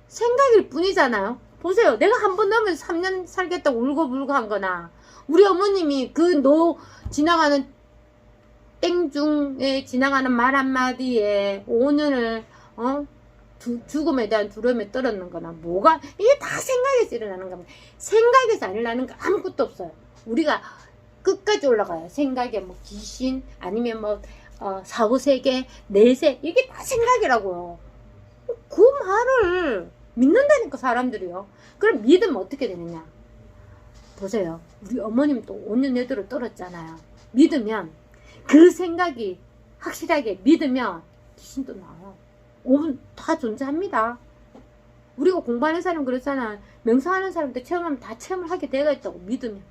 생각일 뿐이잖아요. 보세요. 내가 한 번 넘으면 3년 살겠다고 울고불고 한 거나 우리 어머님이 지나가는 땡중에 지나가는 말 한마디에 5년을 죽음에 대한 두려움에 떨었는 거나 뭐가 이게 다 생각에서 일어나는 겁니다. 생각에서 안 일어나는 거 아무것도 없어요. 우리가 끝까지 올라가요. 생각에 뭐 귀신 아니면 뭐 사후세계 내세 이게 다 생각이라고요. 그 말을 믿는다니까 사람들이요. 그럼 믿으면 어떻게 되느냐. 보세요. 우리 어머님도 5년 내도를 떨었잖아요. 믿으면 그 생각이 확실하게 믿으면 귀신도 나와요. 다 존재합니다. 우리가 공부하는 사람 그렇잖아. 명상하는 사람도 체험하면 다 체험을 하게 되어 있다고 믿으면.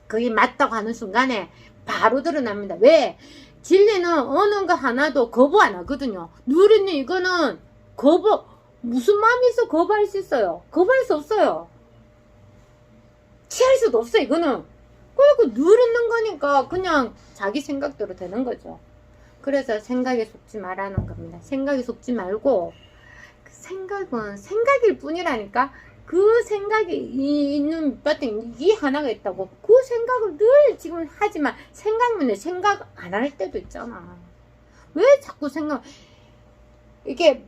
그게 맞다고 하는 순간에 바로 드러납니다. 왜? 진리는 어느 거 하나도 거부 안 하거든요. 누리는 이거는 무슨 마음이 있어 거부할 수 있어요? 거부할 수 없어요. 취할 수도 없어 이거는. 그리고 누리는 거니까 그냥 자기 생각대로 되는 거죠. 그래서 생각에 속지 말라는 겁니다. 생각에 속지 말고 그 생각은 생각일 뿐이라니까. 그 생각이 있는 밑바탕 이 하나가 있다고. 그 생각을 늘 지금 하지만 생각면에 생각 안 할 때도 있잖아. 왜 자꾸 이게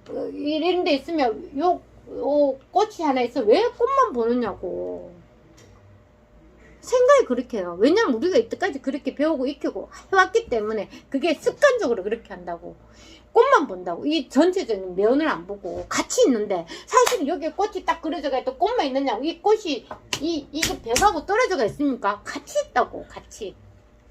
이런 데 있으면 꽃이 하나 있어 왜 꽃만 보느냐고. 생각이 그렇게 해요. 왜냐면 우리가 이때까지 그렇게 배우고 익히고 해왔기 때문에 그게 습관적으로 그렇게 한다고. 꽃만 본다고. 이 전체적인 면을 안 보고 같이 있는데 사실은 여기에 꽃이 딱 그려져가 있고 꽃만 있느냐고. 이 꽃이 이거 벽하고 떨어져가 있습니까? 같이 있다고. 같이.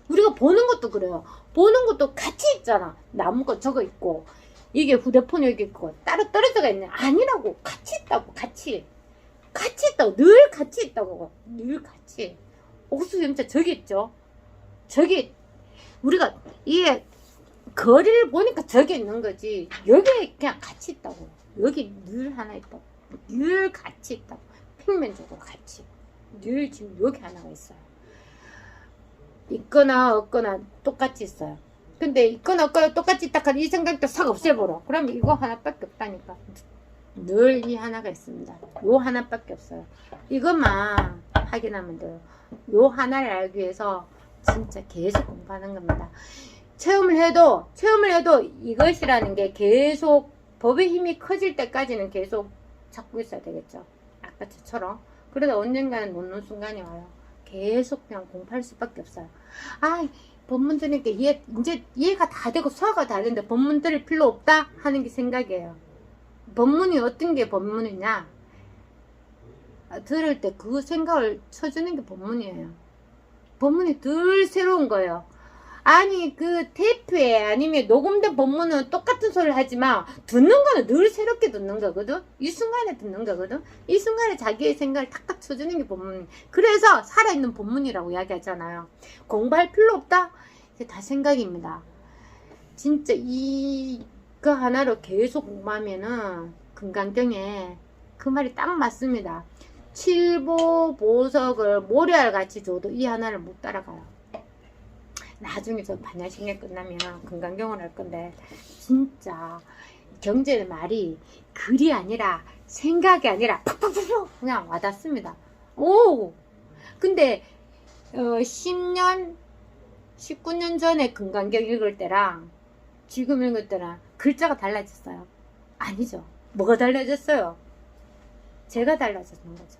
우리가 보는 것도 그래요. 보는 것도 같이 있잖아. 나무가 저거 있고 이게 휴대폰이 여기 있고 따로 떨어져가 있네. 아니라고. 같이 있다고. 같이 있다고. 늘 같이 있다고. 늘 같이. 옥수수염차 저기 있죠. 저기 우리가 이게 거리를 보니까 저기 있는 거지. 여기 그냥 같이 있다고. 여기 늘 하나 있다고. 늘 같이 있다고. 평면적으로 같이. 늘 지금 여기 하나가 있어요. 있거나 없거나 똑같이 있어요. 근데 있거나 없거나 똑같이 있다 하면 이 생각도 싹 없애버려. 그럼 이거 하나밖에 없다니까. 늘 이 하나가 있습니다. 요 하나밖에 없어요. 이것만 확인하면 돼요. 요 하나를 알기 위해서 진짜 계속 공부하는 겁니다. 체험을 해도 이것이라는 게 계속 법의 힘이 커질 때까지는 계속 잡고 있어야 되겠죠. 아까 저처럼. 그러다 언젠가는 놓는 순간이 와요. 계속 그냥 공부할 수밖에 없어요. 아, 법문 들으니까 이제 이해가 다 되고 소화가 다 되는데 법문 들을 필요 없다 하는 게 생각이에요. 법문이 어떤 게 법문이냐? 들을 때 그 생각을 쳐주는 게 법문이에요. 법문이 늘 새로운 거예요. 아니 그 테이프에 아니면 녹음된 법문은 똑같은 소리를 하지만 듣는 거는 늘 새롭게 듣는 거거든. 이 순간에 듣는 거거든. 이 순간에 자기의 생각을 탁탁 쳐주는 게 법문. 그래서 살아있는 법문이라고 이야기하잖아요. 공부할 필요 없다? 이게 다 생각입니다. 진짜 이거 하나로 계속 공부하면은 금강경에 그 말이 딱 맞습니다. 칠보 보석을 모래알같이 줘도 이 하나를 못 따라가요. 나중에 저 반야신경 끝나면 금강경을 할 건데 진짜 경제의 말이 글이 아니라 생각이 아니라 팍팍팍 그냥 와닿습니다. 오! 근데 10년 19년 전에 금강경 읽을 때랑 지금 읽을 때랑 글자가 달라졌어요. 아니죠. 뭐가 달라졌어요? 제가 달라졌는 거죠.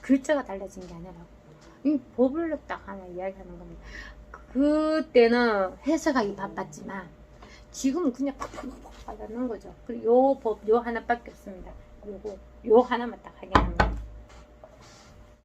글자가 달라진 게 아니라고. 이 법을 딱 하나 이야기하는 겁니다. 그때는 해석하기 바빴지만 지금은 그냥 팍팍팍 와닿는 거죠. 그리고 요 법 요 하나밖에 없습니다. 요거 요 하나만 딱 확인합니다.